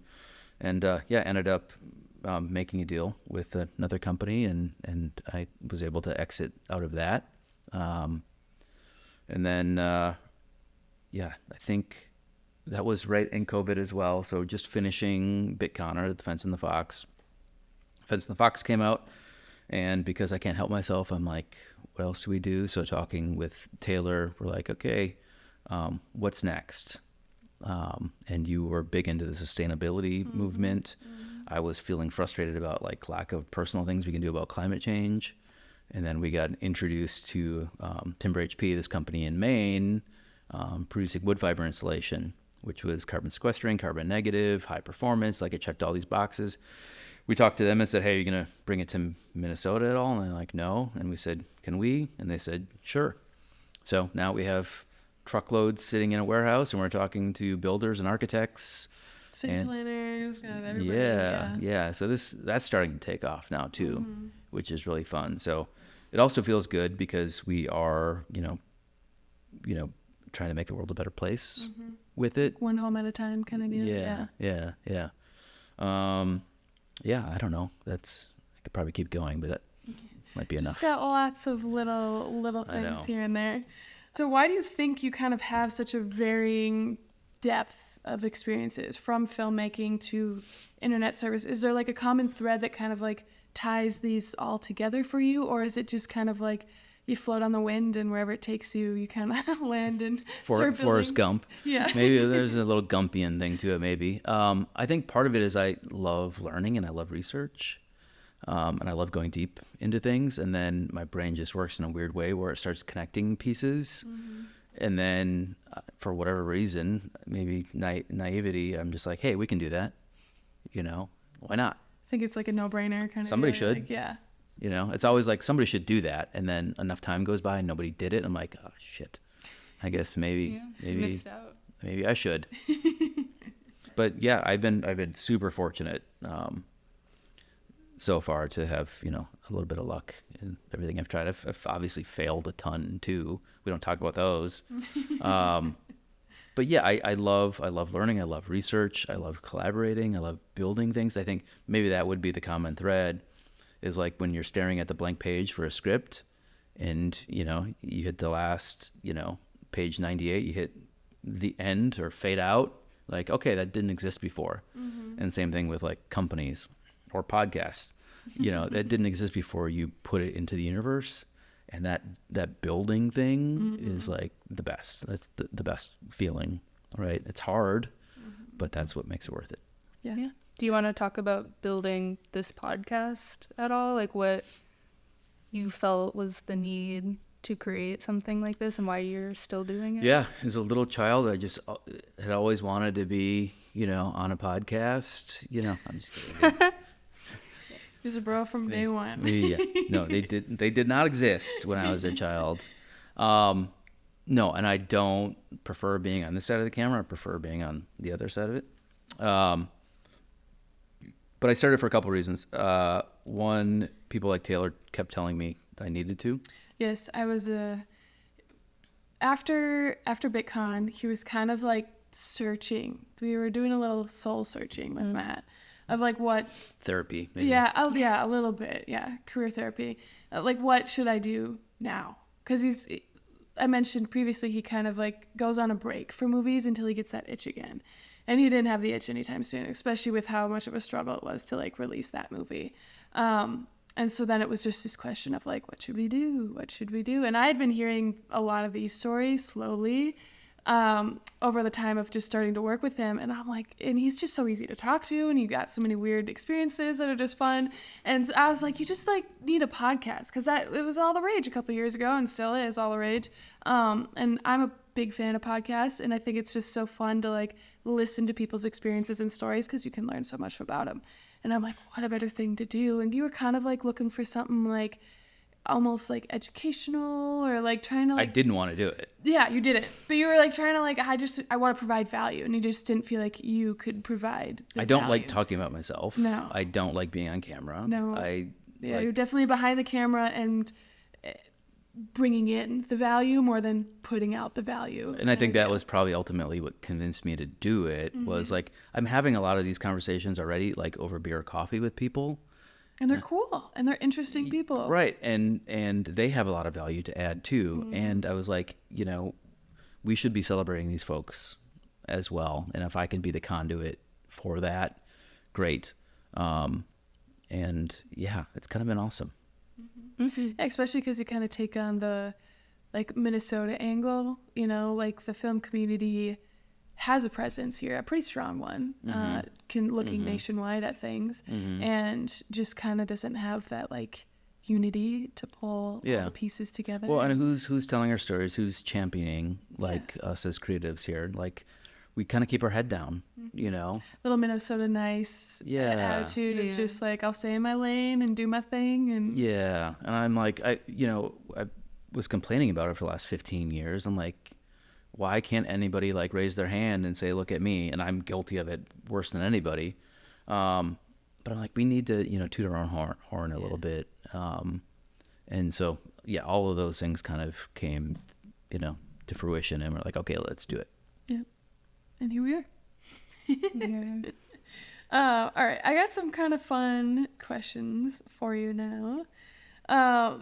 ended up making a deal with another company, and I was able to exit out of that. And then, I think that was right in COVID as well. So just finishing BitConnor, The Fence and the Fox. Fence and the Fox came out, and because I can't help myself, I'm like, what else do we do? So talking with Taylor, we're like, okay, what's next? And you were big into the sustainability movement. I was feeling frustrated about like lack of personal things we can do about climate change. And then we got introduced to Timber HP, this company in Maine, producing wood fiber insulation, which was carbon sequestering, carbon negative, high performance. Like, it checked all these boxes. We talked to them and said, hey, are you going to bring it to Minnesota at all? And they're like, no. And we said, can we? And they said, sure. So now we have truckloads sitting in a warehouse, and we're talking to builders and architects. City planners, everybody. Yeah. So that's starting to take off now too, which is really fun. So it also feels good because we are, you know, trying to make the world a better place with it. One home at a time kind of deal. Yeah. I don't know. I could probably keep going, but that might be enough. Just got lots of little things here and there. So why do you think you kind of have such a varying depth of experiences from filmmaking to internet service? Is there like a common thread that kind of like ties these all together for you, or is it just kind of like you float on the wind and wherever it takes you, you kind of land and start Forrest Gump? Yeah. Maybe there's a little Gumpian thing to it. Maybe. I think part of it is I love learning and I love research, and I love going deep into things, and then my brain just works in a weird way where it starts connecting pieces. And then for whatever reason, maybe naivety, I'm just like, hey, we can do that. You know, why not? I think it's like a no-brainer kind of. Somebody should. Like, yeah. You know, it's always like somebody should do that, and then enough time goes by and nobody did it. I'm like, oh shit, I guess maybe missed out. maybe I should. But yeah, I've been super fortunate so far to have, you know, a little bit of luck in everything I've tried. I've obviously failed a ton too. We don't talk about those. But yeah, I love learning. I love research. I love collaborating. I love building things. I think maybe that would be the common thread, is like when you're staring at the blank page for a script and, you know, you hit the last, you know, page 98, you hit the end or fade out, like, okay, that didn't exist before. And same thing with like companies or podcasts, you know, that didn't exist before you put it into the universe. And that building thing is like the best. That's the best feeling, right? It's hard, but that's what makes it worth it. Yeah. Do you want to talk about building this podcast at all? Like what you felt was the need to create something like this and why you're still doing it? Yeah. As a little child, I just had always wanted to be, you know, on a podcast. You know, I'm just kidding. He was a bro from day one. Yeah. No, they did not exist when I was a child. No, and I don't prefer being on this side of the camera. I prefer being on the other side of it. But I started for a couple of reasons. One, people like Taylor kept telling me I needed to. Yes, I was after BitCon, he was kind of like searching. We were doing a little soul searching with Matt of like what Therapy, maybe. Yeah, a little bit. Yeah, career therapy. Like what should I do now? Because I mentioned previously, he kind of like goes on a break for movies until he gets that itch again. And he didn't have the itch anytime soon, especially with how much of a struggle it was to like release that movie. And so then it was just this question of like, what should we do? What should we do? And I had been hearing a lot of these stories slowly over the time of just starting to work with him. And I'm like, and he's just so easy to talk to. And you got so many weird experiences that are just fun. And I was like, you just like need a podcast, because it was all the rage a couple of years ago and still is all the rage. And I'm a big fan of podcasts. And I think it's just so fun to like listen to people's experiences and stories, because you can learn so much about them. And I'm like, what a better thing to do? And you were kind of like looking for something like almost like educational, or like trying to like... I didn't want to do it. Yeah, you did it. But you were like trying to like, I want to provide value. And you just didn't feel like you could provide the I don't value. like talking about myself. No. I don't like being on camera. No. Yeah, you're definitely behind the camera and bringing in the value more than putting out the value. And I think that was probably ultimately what convinced me to do it, was like, I'm having a lot of these conversations already, like over beer or coffee with people. And they're cool, and they're interesting people. Right. And they have a lot of value to add too. And I was like, you know, we should be celebrating these folks as well. And if I can be the conduit for that, great. And yeah, it's kind of been awesome. Especially because you kind of take on the like Minnesota angle, you know, like the film community has a presence here, a pretty strong one, looking nationwide at things, and just kind of doesn't have that like unity to pull all the pieces together. Well, and who's telling our stories, who's championing like us as creatives here, like we kind of keep our head down, you know. Little Minnesota nice attitude of just like, I'll stay in my lane and do my thing. And and I'm like, I was complaining about it for the last 15 years. I'm like, why can't anybody like raise their hand and say, look at me? And I'm guilty of it worse than anybody. But I'm like, we need to, you know, toot our own horn a little bit. And so, yeah, all of those things kind of came, you know, to fruition, and we're like, okay, let's do it. Yeah. And here we are. All right. I got some kind of fun questions for you now.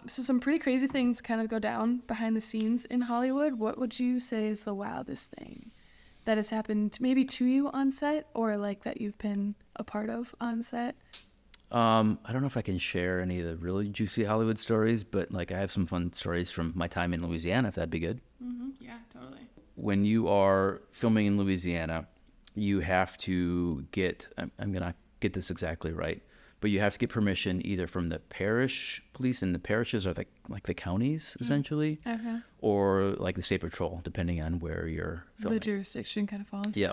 So some pretty crazy things kind of go down behind the scenes in Hollywood. What would you say is the wildest thing that has happened maybe to you on set, or like that you've been a part of on set? I don't know if I can share any of the really juicy Hollywood stories, but like I have some fun stories from my time in Louisiana, if that'd be good. Yeah, totally. When you are filming in Louisiana, you have to get, I'm going to get this exactly right, but you have to get permission either from the parish police, and the parishes are like the counties essentially, or like the state patrol, depending on where you're filming. The jurisdiction kind of falls. Yeah.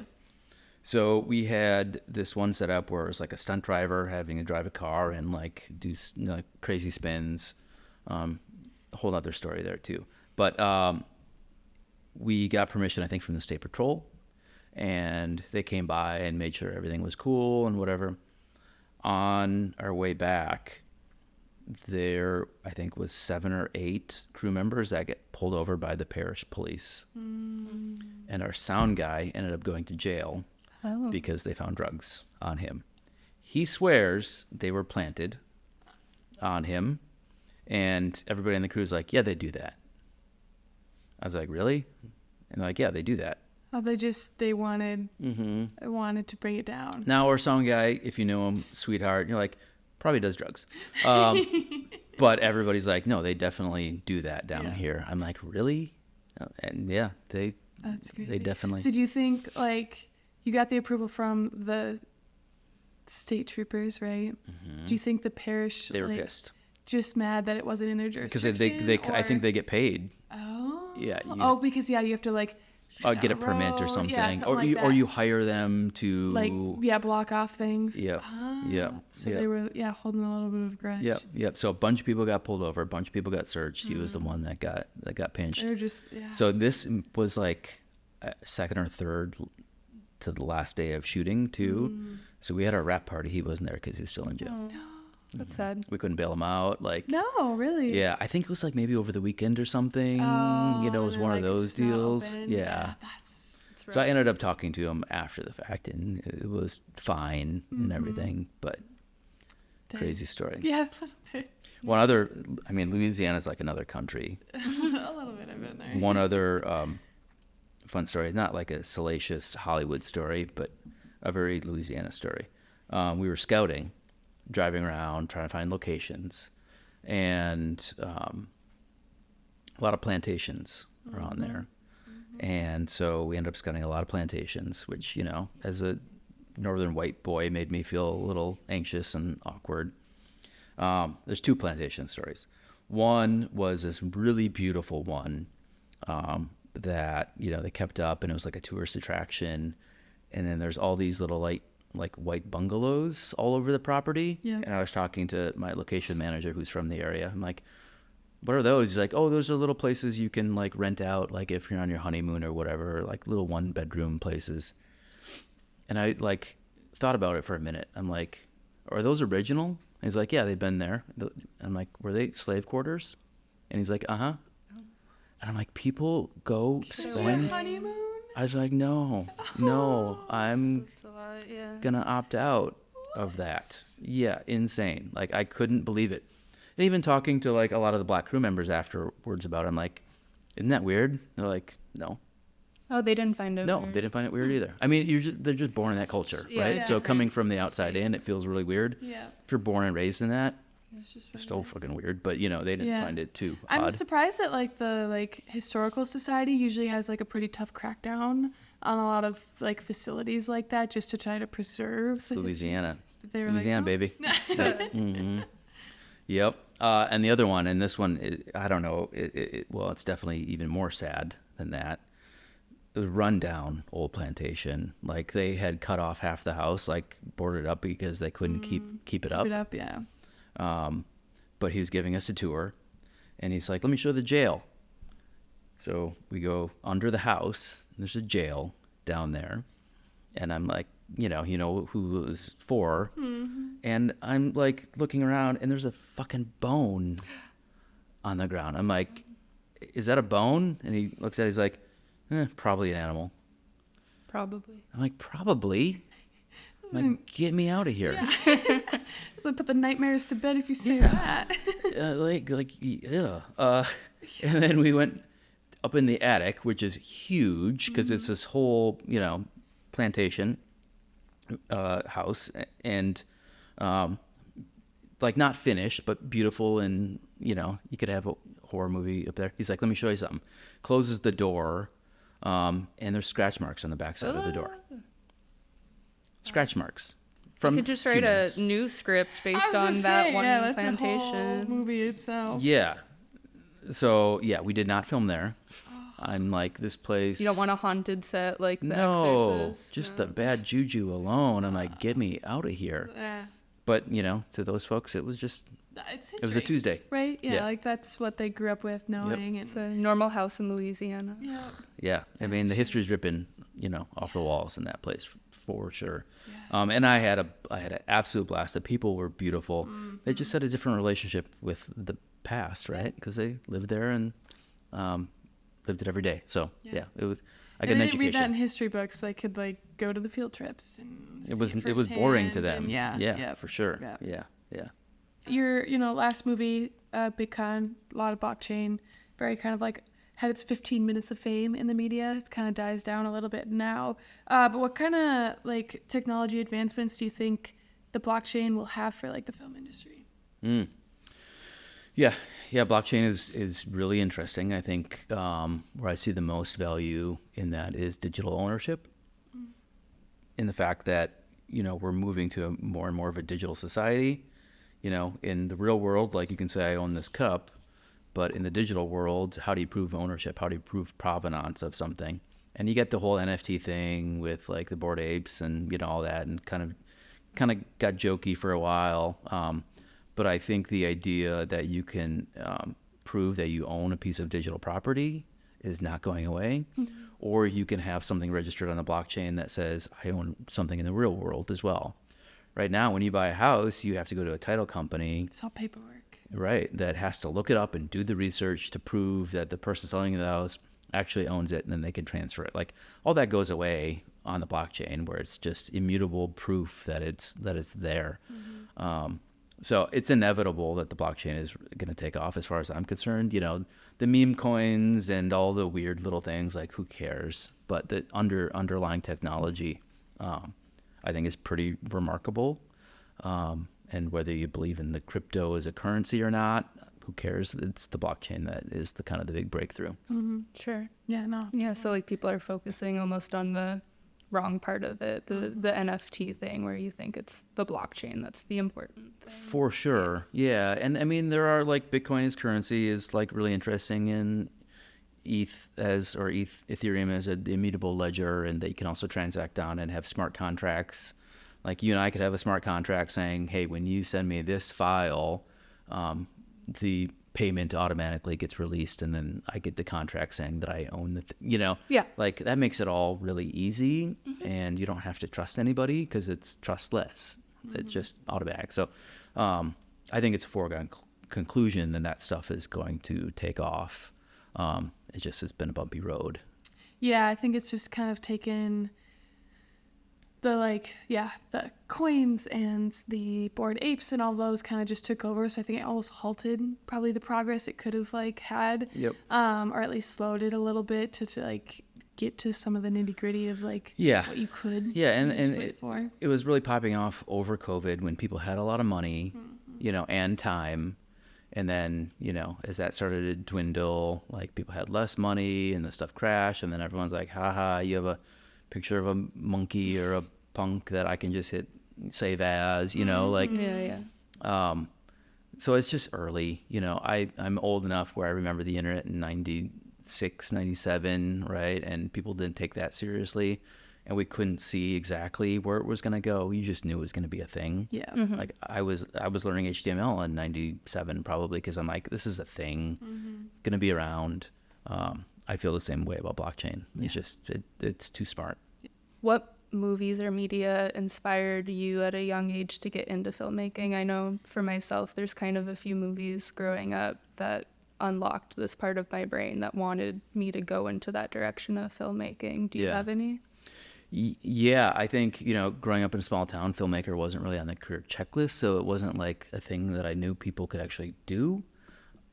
So we had this one setup where it was like a stunt driver having to drive a car and like do crazy spins. A whole other story there too. But we got permission, I think, from the State Patrol, and they came by and made sure everything was cool and whatever. On our way back, there, I think, was 7 or 8 crew members that get pulled over by the parish police. And our sound guy ended up going to jail because they found drugs on him. He swears they were planted on him, and everybody in the crew is like, yeah, they do that. I was like, really? And they're like, yeah, they do that. Oh, they wanted to bring it down. Now, our sound guy, if you know him, sweetheart, you're like, probably does drugs. But everybody's like, no, they definitely do that down here. I'm like, really? And yeah, that's crazy. They definitely. So do you think, like, you got the approval from the state troopers, right? Do you think the parish, they were pissed, just mad that it wasn't in their jurisdiction? Because I think they get paid. Oh. Yeah. Because you have to like get a permit or something, or you hire them to block off things. Yep. So they were holding a little bit of grudge. Yep. So a bunch of people got pulled over, a bunch of people got searched. He was the one that got pinched. They're just So this was like second or third to the last day of shooting too. So we had our wrap party. He wasn't there because he was still in jail. Oh, no. That's sad. We couldn't bail him out. No, really. Yeah, I think it was like maybe over the weekend or something. It was one of those deals. Yeah. That's rough. So I ended up talking to him after the fact, and it was fine and everything. But crazy story. Yeah, a little bit. One other, Louisiana's like another country. A little bit. I've been there. One other fun story, not like a salacious Hollywood story, but a very Louisiana story. We were scouting, driving around, trying to find locations, and a lot of plantations around there. And so we ended up scouting a lot of plantations, which, as a northern white boy, made me feel a little anxious and awkward. There's 2 plantation stories. One was this really beautiful one that, they kept up, and it was like a tourist attraction. And then there's all these little like white bungalows all over the property. Yeah. And I was talking to my location manager who's from the area. I'm like, what are those? He's like, oh, those are little places you can like rent out, like if you're on your honeymoon or whatever, like little 1-bedroom places. And I like thought about it for a minute. I'm like, are those original? And he's like, yeah, they've been there. I'm like, were they slave quarters? And he's like, uh-huh. And I'm like, people go spend honeymoon? I was like, no, I'm gonna opt out of that. Yeah, insane. Like, I couldn't believe it. And even talking to like a lot of the black crew members afterwards about it, I'm like, isn't that weird? They're like, no. Oh, they didn't find it No, weird. they didn't find it weird either. I mean, they're just born in that culture, right? Yeah, so coming from the outside in, it feels really weird. Yeah. If you're born and raised in that, It's just it's still fucking weird. But, they didn't find it too odd. I'm surprised that like the historical society usually has like a pretty tough crackdown on a lot of like facilities like that just to try to preserve It's Louisiana. They were Louisiana, baby. Yep. And the other one, and this one, I don't know. It's definitely even more sad than that. It was rundown old plantation. Like they had cut off half the house, like boarded up because they couldn't keep it up. Keep it up, yeah. But he was giving us a tour, and he's like, "Let me show the jail." So we go under the house. There's a jail down there, and I'm like, you know who it was for, and I'm like looking around, and there's a fucking bone on the ground. I'm like, "Is that a bone?" And he looks at it. He's like, "Probably an animal." Probably. I'm like, "Probably." I'm like, get me out of here. Yeah. So put the nightmares to bed if you say that. And then we went up in the attic, which is huge because it's this whole, plantation house, and like not finished, but beautiful, and you could have a horror movie up there. He's like, "Let me show you something." Closes the door, and there's scratch marks on the backside of the door. Scratch marks. You could just write a new script based on that one that's plantation. A whole movie itself. Yeah. So we did not film there. I'm like, this place. You don't want a haunted set like The No, Exorcist. just the bad juju alone. I'm like, get me out of here. Yeah. But, to those folks, it was just, It's it was a history, Tuesday. right? Yeah, Yeah. like that's what they grew up with, knowing. It's a normal house in Louisiana. Yeah. Yeah. I mean, the history's ripping, off the walls in that place for sure. Yeah. And I had an absolute blast. The people were beautiful. Mm-hmm. They just had a different relationship with the past, right? Because they lived there and lived it every day. So Yeah. it was. I And got an they didn't read that in education. history books. They could go to the field trips and It was see boring to firsthand, them. and yeah, for sure. Yeah. Yeah. Your last movie, Big Con, a lot of blockchain, very kind of had its 15 minutes of fame in the media. It kind of dies down a little bit now. But what kind of technology advancements do you think the blockchain will have for the film industry? Yeah, blockchain is really interesting. I think where I see the most value in that is digital ownership. In the fact that, we're moving to more and more of a digital society. In the real world, you can say I own this cup, but in the digital world, how do you prove ownership? How do you prove provenance of something? And you get the whole NFT thing with the Bored Apes and all that, and kind of got jokey for a while. But I think the idea that you can prove that you own a piece of digital property is not going away. Mm-hmm. Or you can have something registered on a blockchain that says, I own something in the real world as well. Right now, when you buy a house, you have to go to a title company. It's all paperwork. Right, that has to look it up and do the research to prove that the person selling the house actually owns it, and then they can transfer it. All that goes away on the blockchain, where it's just immutable proof that it's there. Mm-hmm. So it's inevitable that the blockchain is going to take off, as far as I'm concerned. The meme coins and all the weird little things, who cares? But the underlying technology, I think, is pretty remarkable. And whether you believe in the crypto as a currency or not, who cares? It's the blockchain that is the kind of the big breakthrough. Mm-hmm. Sure. Yeah, no. Yeah, so people are focusing almost on the wrong part of it, the NFT thing, where you think it's the blockchain that's the important thing. For sure. Yeah. And I mean, there are Bitcoin as currency is really interesting, and Ethereum as the immutable ledger, and that you can also transact on and have smart contracts. You and I could have a smart contract saying, hey, when you send me this file, the payment automatically gets released, and then I get the contract saying that I own the Yeah. That makes it all really easy. Mm-hmm. And you don't have to trust anybody because it's trustless. Mm-hmm. It's just automatic. So I think it's a foregone conclusion that stuff is going to take off. It just has been a bumpy road. Yeah, I think it's just kind of taken the the coins and the Bored Apes and all those kind of just took over. So I think it almost halted probably the progress it could have had. Yep. Or at least slowed it a little bit to get to some of the nitty gritty of what you could. Yeah, and it was really popping off over COVID when people had a lot of money, mm-hmm. And time. And then, as that started to dwindle, people had less money and the stuff crashed. And then everyone's like, haha, you have a picture of a monkey or a punk that I can just hit save as, Yeah. So it's just early, I'm old enough where I remember the internet in 96, 97, right? And people didn't take that seriously, and we couldn't see exactly where it was going to go. You just knew it was going to be a thing. Yeah. Mm-hmm. I was learning HTML in 97 probably, because I'm like, this is a thing. Mm-hmm. It's going to be around. I feel the same way about blockchain. Yeah. It's just, it's too smart. What movies or media inspired you at a young age to get into filmmaking? I know for myself, there's kind of a few movies growing up that unlocked this part of my brain that wanted me to go into that direction of filmmaking. Do you have any? Yeah, I think, growing up in a small town, filmmaker wasn't really on the career checklist, so it wasn't a thing that I knew people could actually do.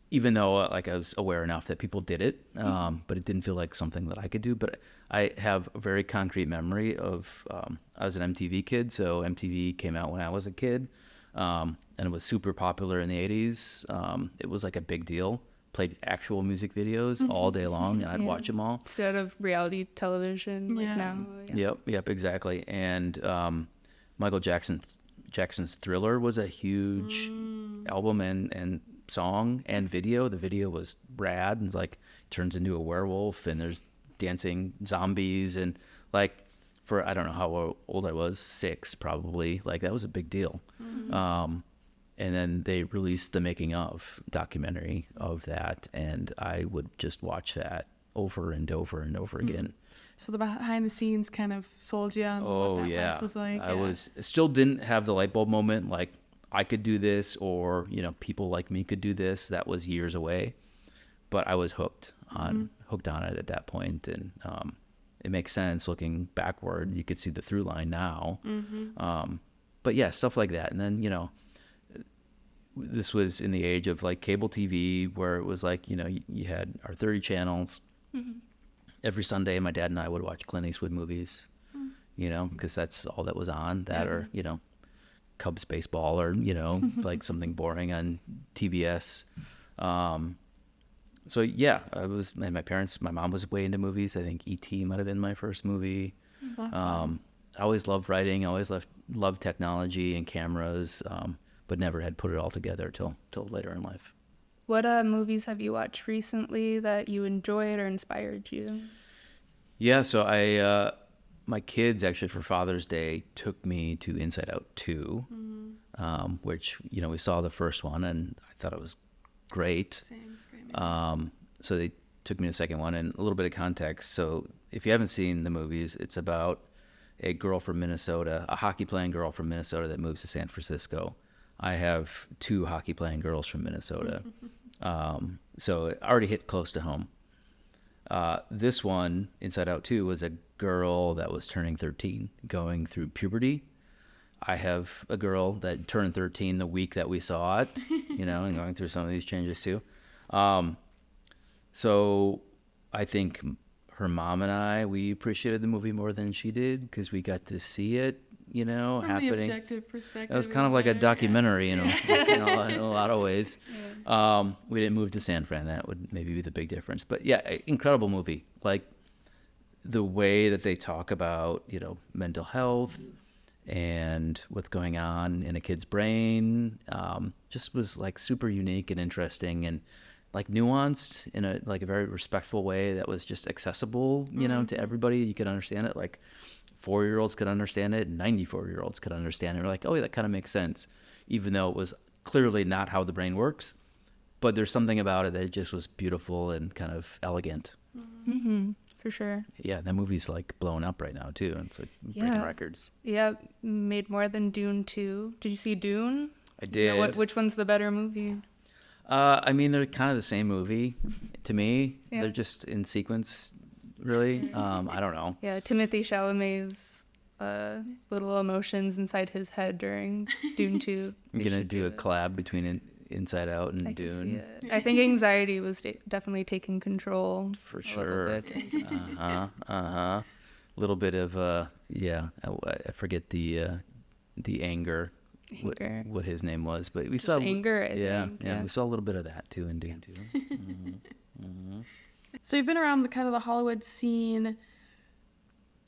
Even though I was aware enough that people did it, but it didn't feel like something that I could do. But I have a very concrete memory of, I was an MTV kid, so MTV came out when I was a kid, and it was super popular in the 80s. It was a big deal. Played actual music videos all day long, and I'd watch them all. Instead of reality television now. Yeah. Yep, exactly. And Michael Jackson's Thriller was a huge album, and song and video. The video was rad, and like turns into a werewolf, and there's dancing zombies, and like for I don't know how old I was, 6 probably. Like that was a big deal. And then they released the making of documentary of that, and I would just watch that over and over and over again. So the behind the scenes kind of sold you on what that life was like. I still didn't have the light bulb moment like I could do this, or people like me could do this. That was years away, but I was hooked on it at that point, and it makes sense looking backward. You could see the through line now. But yeah, stuff like that. And then this was in the age of like cable TV, where it was like you had our 30 channels. Every Sunday, my dad and I would watch Clint Eastwood movies, because that's all that was on. That or Cubs baseball, or like something boring on TBS. So yeah, and my mom was way into movies. I think E.T. might have been my first movie. I always loved writing. I always loved technology and cameras, but never had put it all together till later in life. What movies have you watched recently that you enjoyed or inspired you? Yeah, so my kids actually for Father's Day took me to Inside Out 2, which, we saw the first one and I thought it was great. Same, it's great movie. So they took me to the second one, and a little bit of context. So if you haven't seen the movies, it's about a girl from Minnesota, a hockey playing girl from Minnesota that moves to San Francisco. I have 2 hockey playing girls from Minnesota. So it already hit close to home. This one, Inside Out 2, was a girl that was turning 13, going through puberty. I have a girl that turned 13 the week that we saw it, and going through some of these changes too. So I think her mom and we appreciated the movie more than she did, because we got to see it, From happening. the objective perspective. It was kind of like a documentary, in a lot of ways. Yeah. We didn't move to San Fran. That would maybe be the big difference. But yeah, incredible movie. Like the way that they talk about, mental health and what's going on in a kid's brain, just was like super unique and interesting, and like nuanced in a very respectful way that was just accessible, to everybody. You could understand it. Like 4-year-olds could understand it, and 94-year-olds could understand it. We're like, oh, yeah, that kind of makes sense, even though it was clearly not how the brain works. But there's something about it that just was beautiful and kind of elegant. For sure. Yeah, that movie's like blowing up right now too. It's like breaking records. Yeah, made more than Dune 2. Did you see Dune? I did. Which one's the better movie? I mean, they're kind of the same movie to me. Yeah. They're just in sequence, really. I don't know. Yeah, Timothée Chalamet's little emotions inside his head during Dune 2. I'm going to do a collab between Inside Out and I Dune. can see it. I think anxiety was definitely taking control. For sure. A little bit of, I forget the anger. What his name was, but we Just saw anger. I think. Yeah, we saw a little bit of that too in Dune 2. So you've been around the Hollywood scene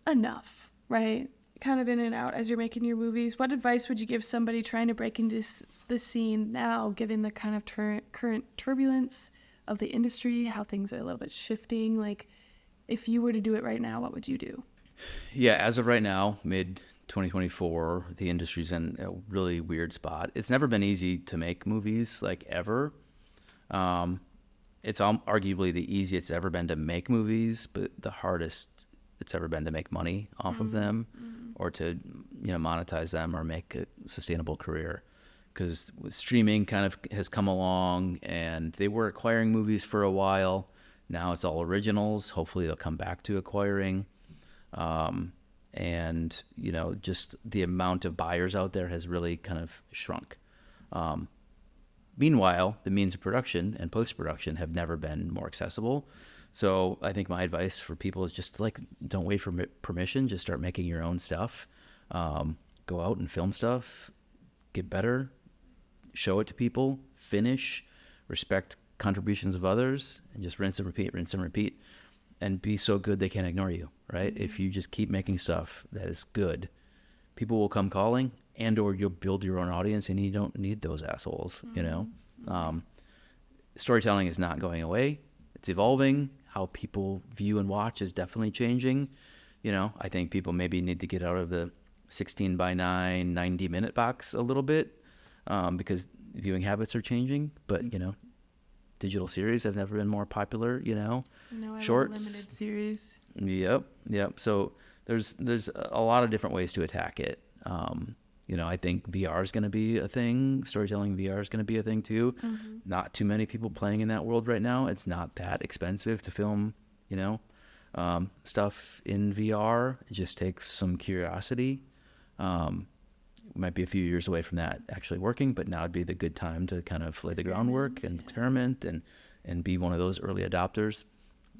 enough, right? Kind of in and out as you're making your movies. What advice would you give somebody trying to break into the scene now, given the kind of current turbulence of the industry, how things are a little bit shifting? Like, if you were to do it right now, what would you do? Yeah, as of right now, mid 2024, the industry's in a really weird spot. It's never been easy to make movies, like ever. It's arguably the easiest it's ever been to make movies, but the hardest it's ever been to make money off of them, or to monetize them or make a sustainable career. Because streaming kind of has come along, and they were acquiring movies for a while. Now it's all originals. Hopefully they'll come back to acquiring. And just the amount of buyers out there has really kind of shrunk. Meanwhile, the means of production and post-production have never been more accessible. So I think my advice for people is just don't wait for permission. Just start making your own stuff. Go out and film stuff. Get better. Show it to people. Finish. Respect contributions of others, and just rinse and repeat, and be so good they can't ignore you. Right? If you just keep making stuff that is good, people will come calling, and or you'll build your own audience, and you don't need those assholes. storytelling is not going away. It's evolving. How people view and watch is definitely changing. I think people maybe need to get out of the 16 by 9, 90-minute box a little bit, because viewing habits are changing. But, digital series have never been more popular, No, I shorts. limited series. Yep. So there's a lot of different ways to attack it. I think VR is going to be a thing. Storytelling VR is going to be a thing too. Mm-hmm. Not too many people playing in that world right now. It's not that expensive to film, stuff in VR. It just takes some curiosity. Might be a few years away from that actually working, but now would be the good time to kind of lay the groundwork and experiment and be one of those early adopters.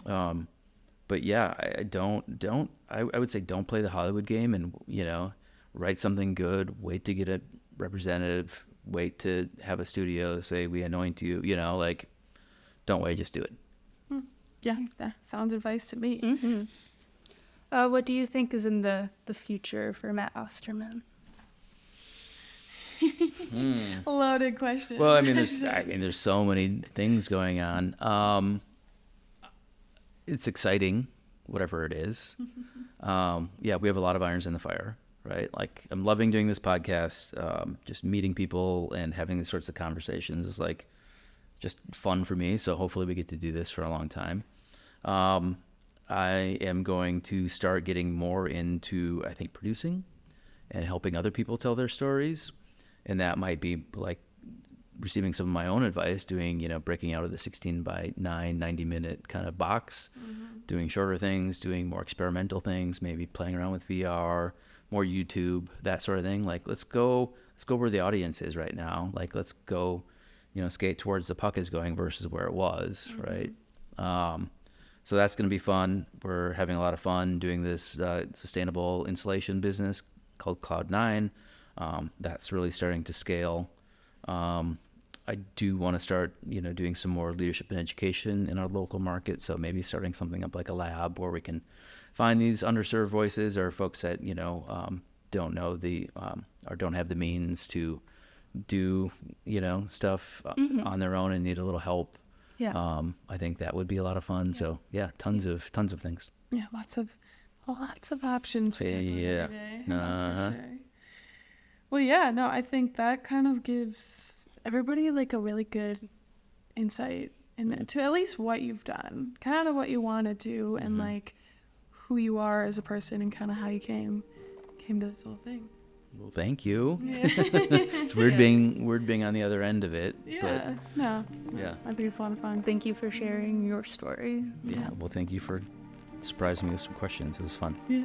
But yeah, I would say don't play the Hollywood game and, write something good, wait to get a representative, wait to have a studio say, we anoint you, don't wait, just do it. Yeah, that sounds advice to me. Mm-hmm. What do you think is in the future for Matt Osterman? Loaded question. Well, there's so many things going on. It's exciting, whatever it is. Yeah, we have a lot of irons in the fire, right? Like, I'm loving doing this podcast. Just meeting people and having these sorts of conversations is like just fun for me. So hopefully we get to do this for a long time. I am going to start getting more into, I think, producing and helping other people tell their stories. And that might be like receiving some of my own advice, doing, breaking out of the 16 by 9, 90-minute kind of box, doing shorter things, doing more experimental things, maybe playing around with VR, more YouTube, that sort of thing. Like, let's go where the audience is right now. Like, let's go, skate towards the puck is going versus where it was, right? So that's going to be fun. We're having a lot of fun doing this sustainable installation business called Cloud9. That's really starting to scale. I do want to start, doing some more leadership and education in our local market. So maybe starting something up like a lab where we can find these underserved voices or folks that, don't know or don't have the means to do, stuff on their own and need a little help. Yeah. I think that would be a lot of fun. Yeah. So yeah, tons of things. Yeah, lots of options. For yeah. That's for sure. Well, yeah, no, I think that kind of gives everybody like a really good insight into at least what you've done, kind of what you want to do, and like who you are as a person, and kind of how you came to this whole thing. Well, thank you. Yeah. It's weird being on the other end of it. Yeah. But No. Yeah. I think it's a lot of fun. Thank you for sharing your story. Yeah. Well, thank you for surprising me with some questions. It was fun. Yeah.